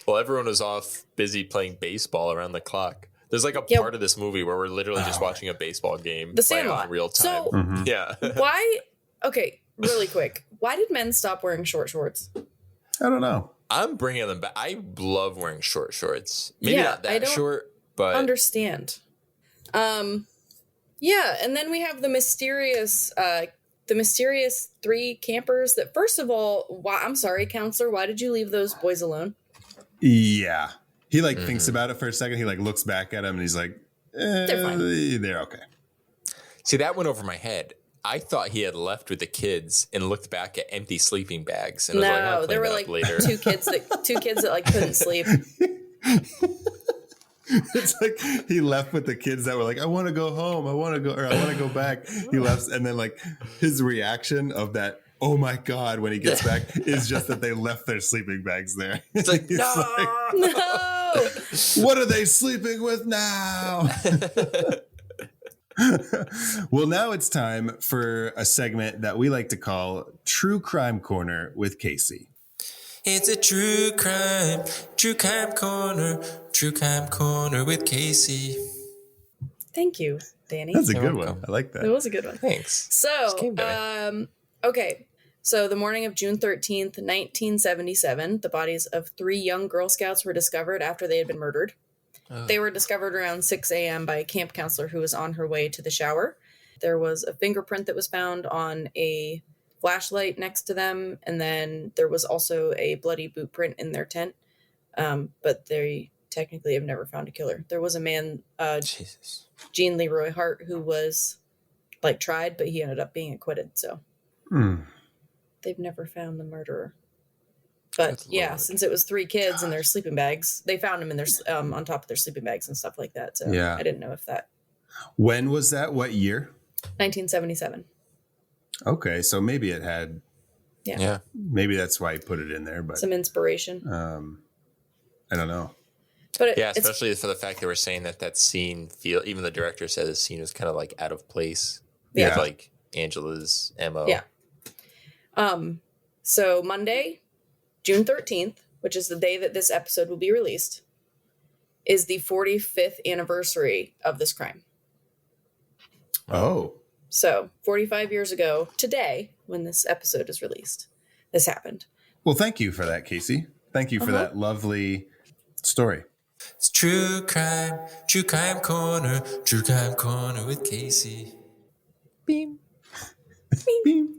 Well, everyone was off busy playing baseball around the clock. There's like a part of this movie where we're literally just watching a baseball game The Sandlot in real time. So, why? Okay, really quick. Why did men stop wearing short shorts? I don't know. I'm bringing them back. I love wearing short shorts. Maybe not that short, but understand. Yeah, and then we have the mysterious 3 campers. That first of all, I'm sorry, counselor. Why did you leave those boys alone? Yeah. He like thinks about it for a second. He like looks back at him and he's like, they're fine. They're okay. See, that went over my head. I thought he had left with the kids and looked back at empty sleeping bags and was like, I'll there were like later. two kids that like couldn't sleep. It's like he left with the kids that were like, I want to go home. I want to go back. He left. And then like his reaction of that, oh my God, when he gets back is just that they left their sleeping bags there. It's like, No. What are they sleeping with now? Well, now it's time for a segment that we like to call True Crime Corner with Casey. It's a true crime corner with Casey. Thank you, Danny. That's a good one. I like that. It was a good one. Thanks. So, okay. So the morning of June 13th, 1977, the bodies of 3 young Girl Scouts were discovered after they had been murdered. Oh. They were discovered around 6 a.m. by a camp counselor who was on her way to the shower. There was a fingerprint that was found on a flashlight next to them, and then there was also a bloody boot print in their tent. But they technically have never found a killer. There was a man, Gene Leroy Hart, who was like tried, but he ended up being acquitted. So they've never found the murderer. But since it was 3 kids in their sleeping bags, they found them in their on top of their sleeping bags and stuff like that. So I didn't know if that. When was that? What year? 1977. Okay, so maybe it had. Yeah. Maybe that's why he put it in there, but some inspiration. I don't know. But especially for the fact that we're saying that scene even the director said the scene was kind of like out of place. Yeah, with like Angela's MO. Yeah. So Monday, June 13th, which is the day that this episode will be released, is the 45th anniversary of this crime. Oh. So 45 years ago today, when this episode is released, this happened. Well, thank you for that, Casey. Thank you for that lovely story. It's true crime corner with Casey. Beam. Beam.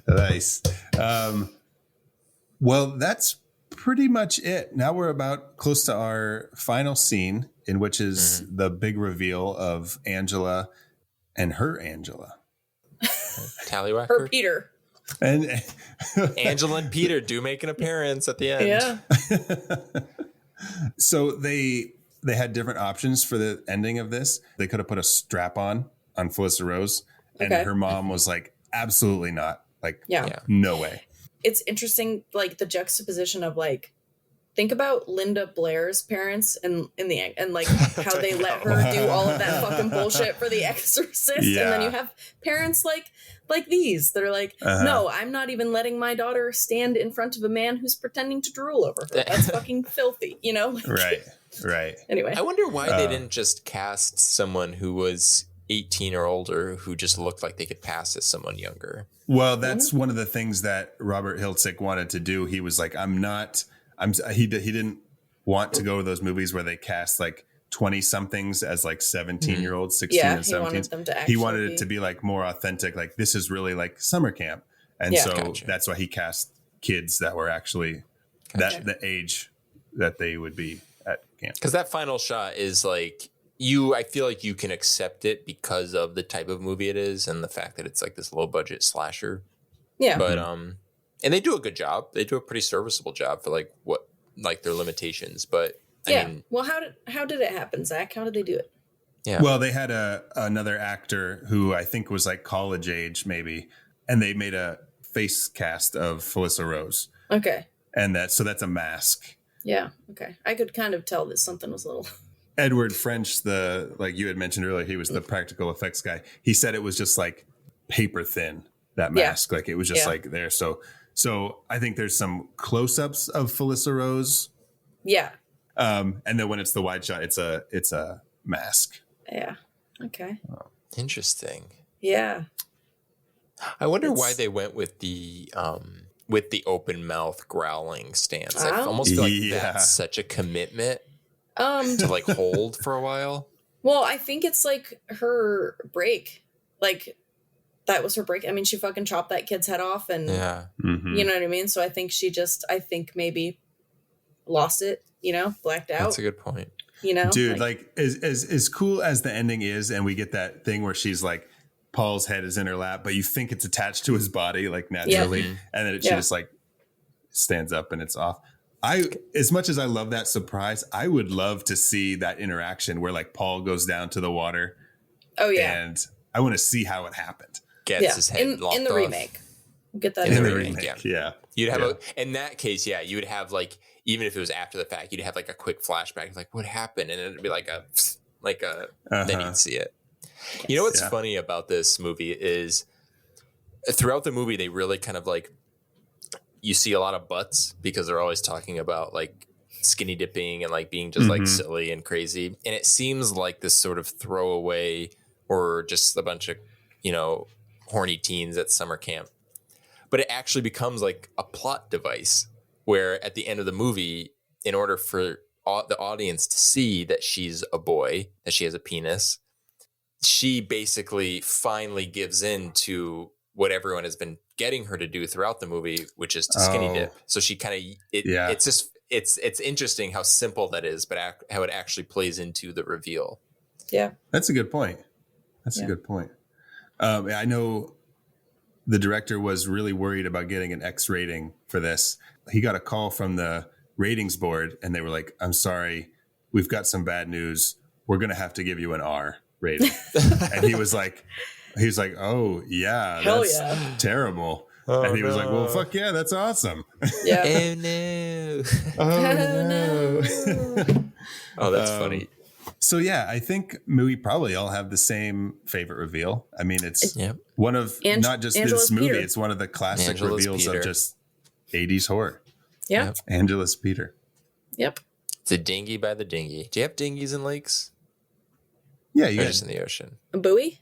Nice. Well, that's pretty much it. Now we're about close to our final scene, in which is the big reveal of Angela and her Angela. Tallywhacker. Her Peter. And Angela and Peter do make an appearance at the end. Yeah. So they had different options for the ending of this. They could have put a strap on Felissa Rose, and her mom was like, absolutely not. Like, no way. It's interesting, like the juxtaposition of like, think about Linda Blair's parents and like how they let her do all of that fucking bullshit for The Exorcist. Yeah. And then you have parents like these that are like, no, I'm not even letting my daughter stand in front of a man who's pretending to drool over her. That's fucking filthy, you know? Right. Anyway. I wonder why they didn't just cast someone who was 18 or older who just looked like they could pass as someone younger. Well, that's one of the things that Robert Hiltzik wanted to do. He was like, he didn't want to go to those movies where they cast like 20 somethings as like 17-year-olds, 16 and 17. He wanted it to be like more authentic. Like, this is really like summer camp. And that's why he cast kids that were actually the age that they would be at camp. Because that final shot is like, I feel like you can accept it because of the type of movie it is and the fact that it's like this low budget slasher. Yeah. But and they do a good job. They do a pretty serviceable job for like what their limitations. But I mean, well, how did it happen, Zach? How did they do it? Yeah. Well, they had another actor who I think was like college age maybe, and they made a face cast of Felissa Rose. Okay. And that's a mask. Yeah. Okay. I could kind of tell that something was a little. Edward French, like you had mentioned earlier, he was the practical effects guy. He said it was just like paper thin, that mask. Like it was just like there. So I think there's some close-ups of Felissa Rose. Yeah. And then when it's the wide shot, it's a mask. Yeah. Okay. Interesting. Yeah. I wonder why they went with the open mouth growling stance. I almost feel like that's such a commitment to like hold for a while. Well, I think it's like her break. Like that was her break. I mean, she fucking chopped that kid's head off and you know what I mean? So I think maybe lost it, blacked out. That's a good point. Dude, like as cool as the ending is, and we get that thing where she's like, Paul's head is in her lap, but you think it's attached to his body like naturally. Yeah. And then she just like stands up and it's off. As much as I love that surprise, I would love to see that interaction where like Paul goes down to the water. Oh yeah. And I want to see how it happened. Gets his head locked in the off. remake. We'll get that in the remake. Yeah. You'd have in that case, you would have like, even if it was after the fact, you'd have like a quick flashback, like what happened, and it'd be like a then you'd see it. Yes. You know what's funny about this movie is throughout the movie they really kind of like, you see a lot of butts because they're always talking about like skinny dipping and like being just like silly and crazy, and it seems like this sort of throwaway or just a bunch of horny teens at summer camp, but it actually becomes like a plot device where at the end of the movie, in order for the audience to see that she's a boy, that she has a penis, she basically finally gives in to what everyone has been getting her to do throughout the movie, which is to skinny dip. So she kind of, it's just, it's interesting how simple that is, but how it actually plays into the reveal. Yeah. That's a good point. A good point. I know the director was really worried about getting an X rating for this. He got a call from the ratings board and they were like, I'm sorry, we've got some bad news. We're going to have to give you an R rating. And he was like, oh yeah, that's terrible. And he was like, well, fuck yeah, that's awesome. Yeah. Oh no. Oh, that's funny. So yeah, I think we probably all have the same favorite reveal. I mean, it's one of not just Angela's this movie, Peter. It's one of the classic Angela's reveals Peter. of just 80s horror. Yeah. Angela's Peter. Yep. It's a dinghy by the dinghy. Do you have dinghies in lakes? Yeah, Or you just in the ocean? A buoy?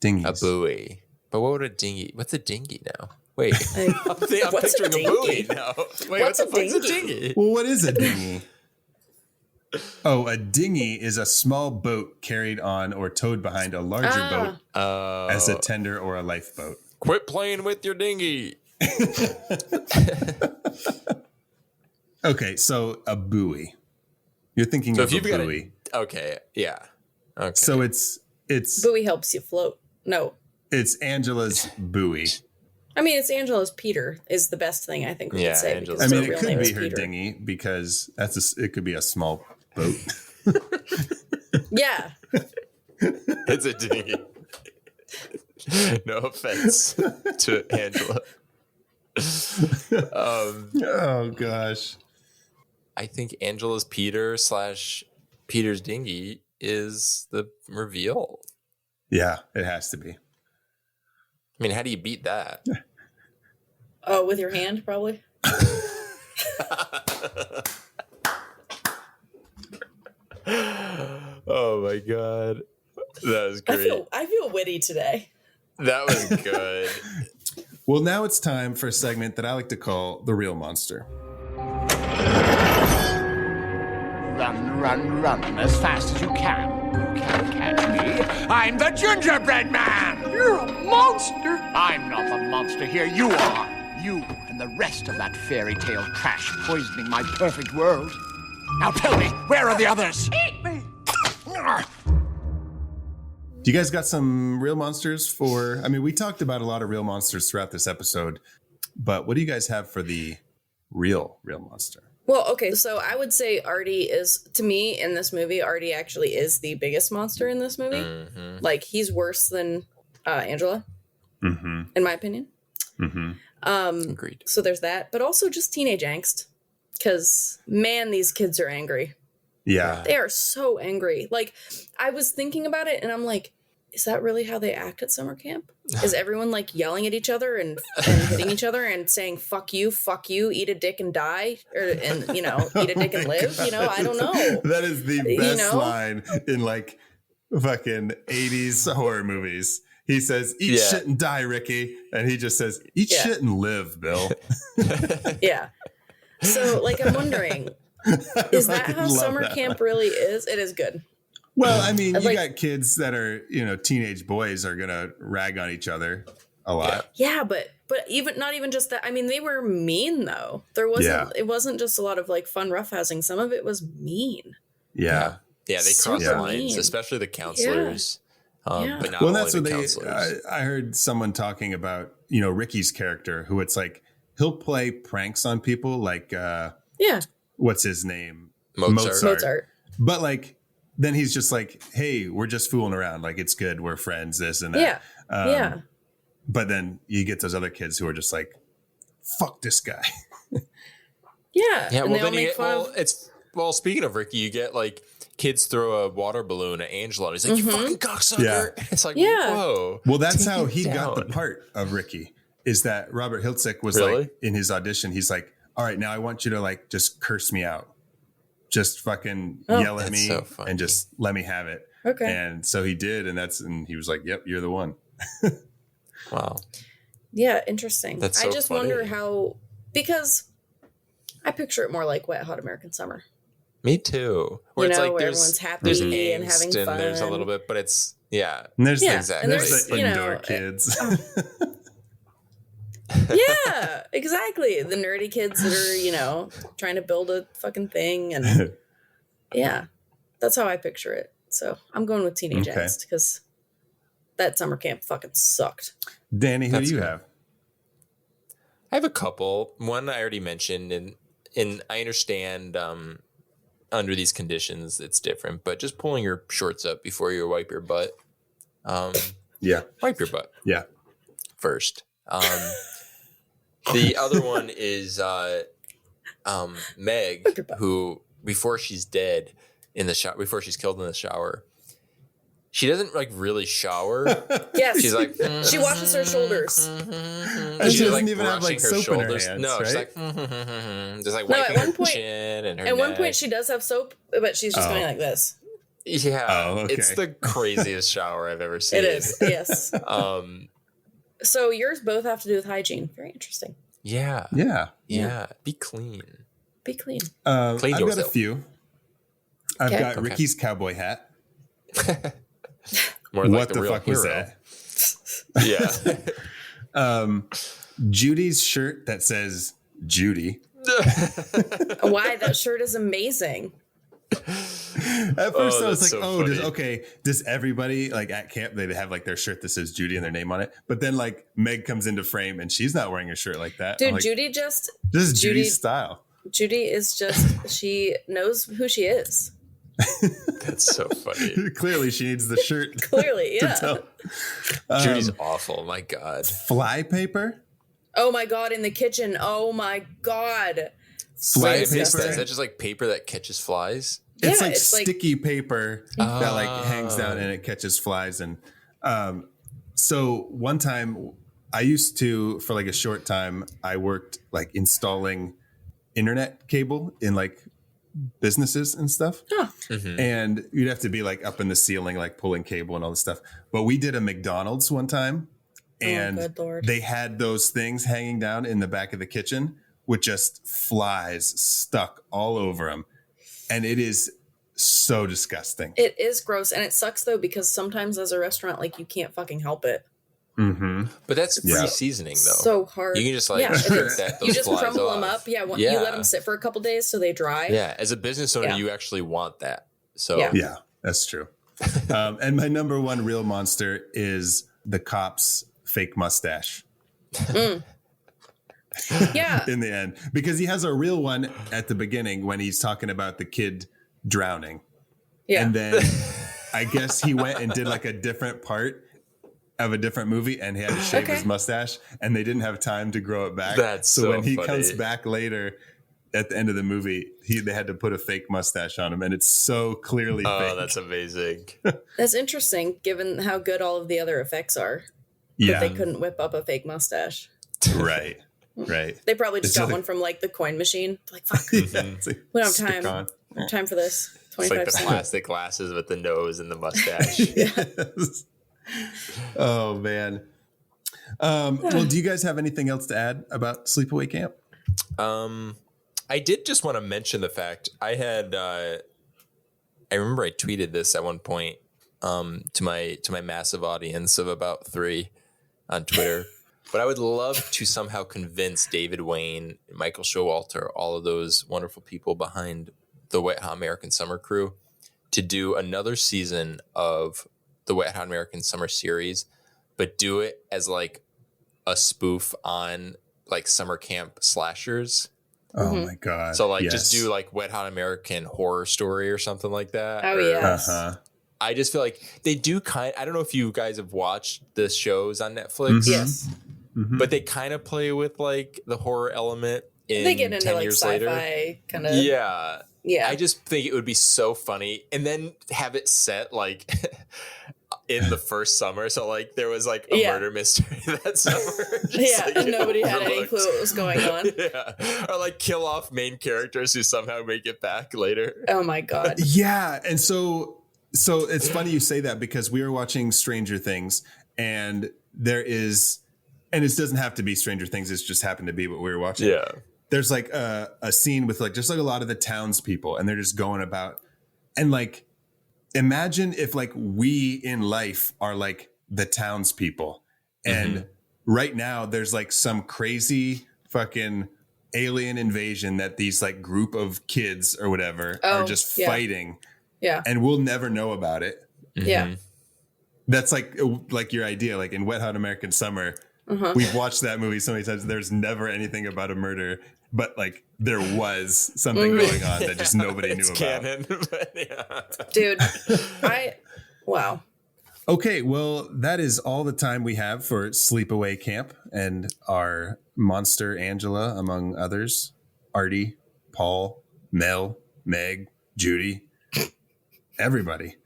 Dinghies. A buoy. But what would a dinghy? What's a dinghy now? Wait, I'm What's a picturing a buoy dinghy? now. Wait, What's what the a fuck's a dinghy? dinghy? Well, what is a dinghy? Oh, a dinghy is a small boat carried on or towed behind a larger boat as a tender or a lifeboat. Quit playing with your dinghy. Okay, so a buoy. You're thinking So of if a you've buoy. okay, yeah. Okay. So it's Buoy helps you float. No. it's Angela's buoy. I mean, it's Angela's Peter is the best thing I think we Yeah, could say. Angela's Because I her mean, it real could name be is her Peter. dinghy because it could be a small boat. Yeah. It's a dinghy. No offense to Angela. Oh gosh. I think Angela's Peter / Peter's dinghy is the reveal. Yeah, it has to be. I mean, how do you beat that? Oh, with your hand, probably. Oh my god, that was great. I feel witty today. That was good. Well, now it's time for a segment that I like to call the real monster. Run, run, run as fast as you can. You can't catch me. I'm the gingerbread man. You're a monster. I'm not the monster here. You are. You and the rest of that fairy tale trash poisoning my perfect world. Now tell me, where are the others? Eat me. Do you guys got some real monsters for? I mean, we talked about a lot of real monsters throughout this episode, but what do you guys have for the real monster? Well, okay, so I would say Artie is, to me, in this movie, Artie actually is the biggest monster in this movie. Mm-hmm. Like, he's worse than Angela, in my opinion. Agreed. So there's that, but also just teenage angst. Because, man, these kids are angry. Yeah. They are so angry. Like, I was thinking about it, and I'm like, is that really how they act at summer camp? Is everyone, like, yelling at each other and hitting each other and saying, fuck you, eat a dick and die? And, eat a dick and live? God. I don't know. That is the best line in, like, fucking 80s horror movies. He says, eat shit and die, Ricky. And he just says, eat shit and live, Bill. Yeah. So, like, I'm wondering, is that how summer camp really is? It is good. Well, I mean, you got kids that are, teenage boys are going to rag on each other a lot. Yeah, but even not even just that. I mean, they were mean, though. It wasn't just a lot of, like, fun roughhousing. Some of it was mean. Yeah. Yeah, they cross lines, mean. especially the counselors. But not Well, only that's the what counselors. I heard someone talking about, Ricky's character, who it's like, he'll play pranks on people like, what's his name? Mozart. But like, then he's just like, hey, we're just fooling around. Like, it's good. We're friends, this and that. Yeah. But then you get those other kids who are just like, fuck this guy. Yeah. Yeah, And well, they all then you make get, fun of. speaking of Ricky, you get like kids throw a water balloon at Angela. And he's like, you fucking cocksucker. Yeah. It's like, Yeah. whoa. Well, that's take how it he got the down. part of Ricky, is that Robert Hiltzik was Really? like, in his audition, he's like, all right, now I want you to like, just curse me out. Just fucking yell at That's me so funny. and just let me have it. Okay. And so he did. And he was like, yep, you're the one. Wow. Yeah, interesting. That's I so just funny. wonder how, because I picture it more like Wet Hot American Summer. Me too. Where it's like where there's everyone's happy there's and angst having and there's a fun. little bit, but it's yeah. And there's, Yeah, the, and there's the there's, indoor kids. Yeah, exactly. The nerdy kids that are, trying to build a fucking thing. And yeah, that's how I picture it. So I'm going with teenage Okay. angst because that summer camp fucking sucked. Danny, who That's do you good. have? I have a couple. One I already mentioned, and I understand under these conditions it's different, but just pulling your shorts up before you wipe your butt. Yeah. Wipe your butt Yeah. first. The other one is Meg, who before she's dead in the shower, before she's killed in the shower, she doesn't like really shower. Yes. She's like she washes her shoulders. And she doesn't even have like brushing soap in her hands, No, right? she's like just like No, at wiping one her point- chin and her At one neck. point she does have soap, but she's just Oh. going like this. Yeah, Oh, okay. it's the craziest shower I've ever seen. It is, yes. Um, So yours both have to do with hygiene. Very interesting. yeah, Yeah. Be clean. Be clean. I've got a yourself. few. I've Okay. got Ricky's cowboy hat. More like What the real fuck was hero. that? Yeah. Judy's shirt that says Judy. Why? That shirt is amazing. At first I was that's like, so does funny. does everybody like at camp, they have like their shirt that says Judy and their name on it? But then like Meg comes into frame and she's not wearing a shirt like that. Dude, I'm like, Judy this is Judy's style. Judy is just, she knows who she is. That's so funny. Clearly she needs the shirt. Clearly, to yeah. tell. Judy's awful. My God. Fly paper. Oh my God, in the kitchen. Oh my God. So Fly Is disgusting. that just like paper that catches flies? It's Yeah, like it's like- sticky paper that like hangs down and it catches flies. And so one time I used to, for like a short time, I worked like installing internet cable in like businesses and stuff. Huh. And you'd have to be like up in the ceiling, like pulling cable and all this stuff. But we did a McDonald's one time and good Lord. they had those things hanging down in the back of the kitchen with just flies stuck all over them. And it is so disgusting. It is gross. And it sucks though, because sometimes as a restaurant, like you can't fucking help it. Mm-hmm. But that's free Yeah. seasoning though. So hard. You can just like Yeah, it shoot is. that, those You just flies crumble off. them up. Yeah, Yeah. you let them sit for a couple days so they dry. Yeah, as a business owner, Yeah. you actually want that. So Yeah. Yeah, that's true. And my number one real monster is the cop's fake mustache Yeah. in the end, because he has a real one at the beginning when he's talking about the kid drowning. Yeah. And then I guess he went and did like a different part of a different movie and he had to shave his mustache and they didn't have time to grow it back. That's so so when he funny. comes back later at the end of the movie, they had to put a fake mustache on him and it's so clearly Oh, fake. that's amazing. That's interesting given how good all of the other effects are. Yeah, That they couldn't whip up a fake mustache. right. Right. They probably just It's got like- one from like the coin machine. Like, fuck, Yeah, it's like, we don't have stick time. on. We don't have time for this. It's like 25 the cents. plastic glasses with the nose and the mustache. Yes. Oh man. Well, do you guys have anything else to add about Sleepaway Camp? I did just want to mention the fact I had I remember I tweeted this at one point to my massive audience of about 3 on Twitter. But I would love to somehow convince David Wayne, Michael Showalter, all of those wonderful people behind the Wet Hot American Summer crew to do another season of the Wet Hot American Summer series, but do it as like a spoof on like summer camp slashers. Oh my god. So like yes. just do like Wet Hot American Horror Story or something like that. Oh, Or- yes. Uh-huh. I just feel like they do I don't know if you guys have watched the shows on Netflix, Mhm. Yes. Mhm. but they kind of play with like the horror element in They get into 10 like years sci-fi later. kind of. Yeah. Yeah. I just think it would be so funny. And then have it set like in the first summer. So like there was like a Yeah. murder mystery that summer. Just, Yeah, like, and nobody had any overlooked. clue what was going on. Yeah. Or like kill off main characters who somehow make it back later. Oh my god. Yeah, and so it's funny you say that because we were watching Stranger Things and there is, and it doesn't have to be Stranger Things, it's just happened to be what we were watching. Yeah. There's like a scene with like just like a lot of the townspeople and they're just going about, and like imagine if like we in life are like the townspeople and right now there's like some crazy fucking alien invasion that these like group of kids or whatever are Oh, just yeah. fighting Yeah. and we'll never know about it. Yeah. That's like your idea, like in Wet Hot American Summer, we've watched that movie so many times. There's never anything about a murder, but like there was something going on that just nobody knew It's about. canon. But yeah. Dude, wow. Okay, well, that is all the time we have for Sleepaway Camp and our monster Angela, among others. Artie, Paul, Mel, Meg, Judy, everybody.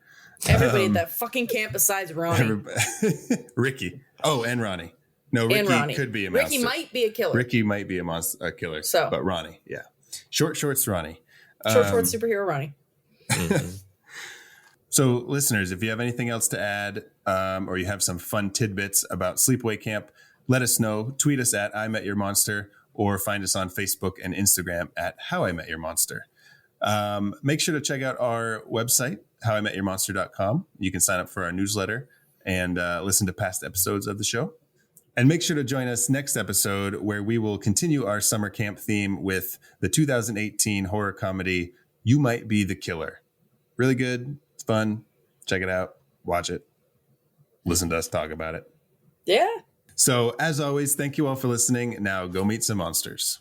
Everybody at that fucking camp besides Ronnie. Everybody. Ricky. Oh, and Ronnie. No, Ricky and Ronnie. could be a monster. Ricky might be a killer. Ricky might be a killer. So. But Ronnie, yeah. Short shorts Ronnie. Short superhero Ronnie. So listeners, if you have anything else to add, or you have some fun tidbits about Sleepaway Camp, let us know. Tweet us at I Met Your Monster, or find us on Facebook and Instagram at How I Met Your Monster. Make sure to check out our website, howimetyourmonster.com. You can sign up for our newsletter and listen to past episodes of the show. And make sure to join us next episode, where we will continue our summer camp theme with the 2018 horror comedy, You Might Be the Killer. Really good. It's fun. Check it out. Watch it. Listen to us talk about it. Yeah. So as always, thank you all for listening. Now go meet some monsters.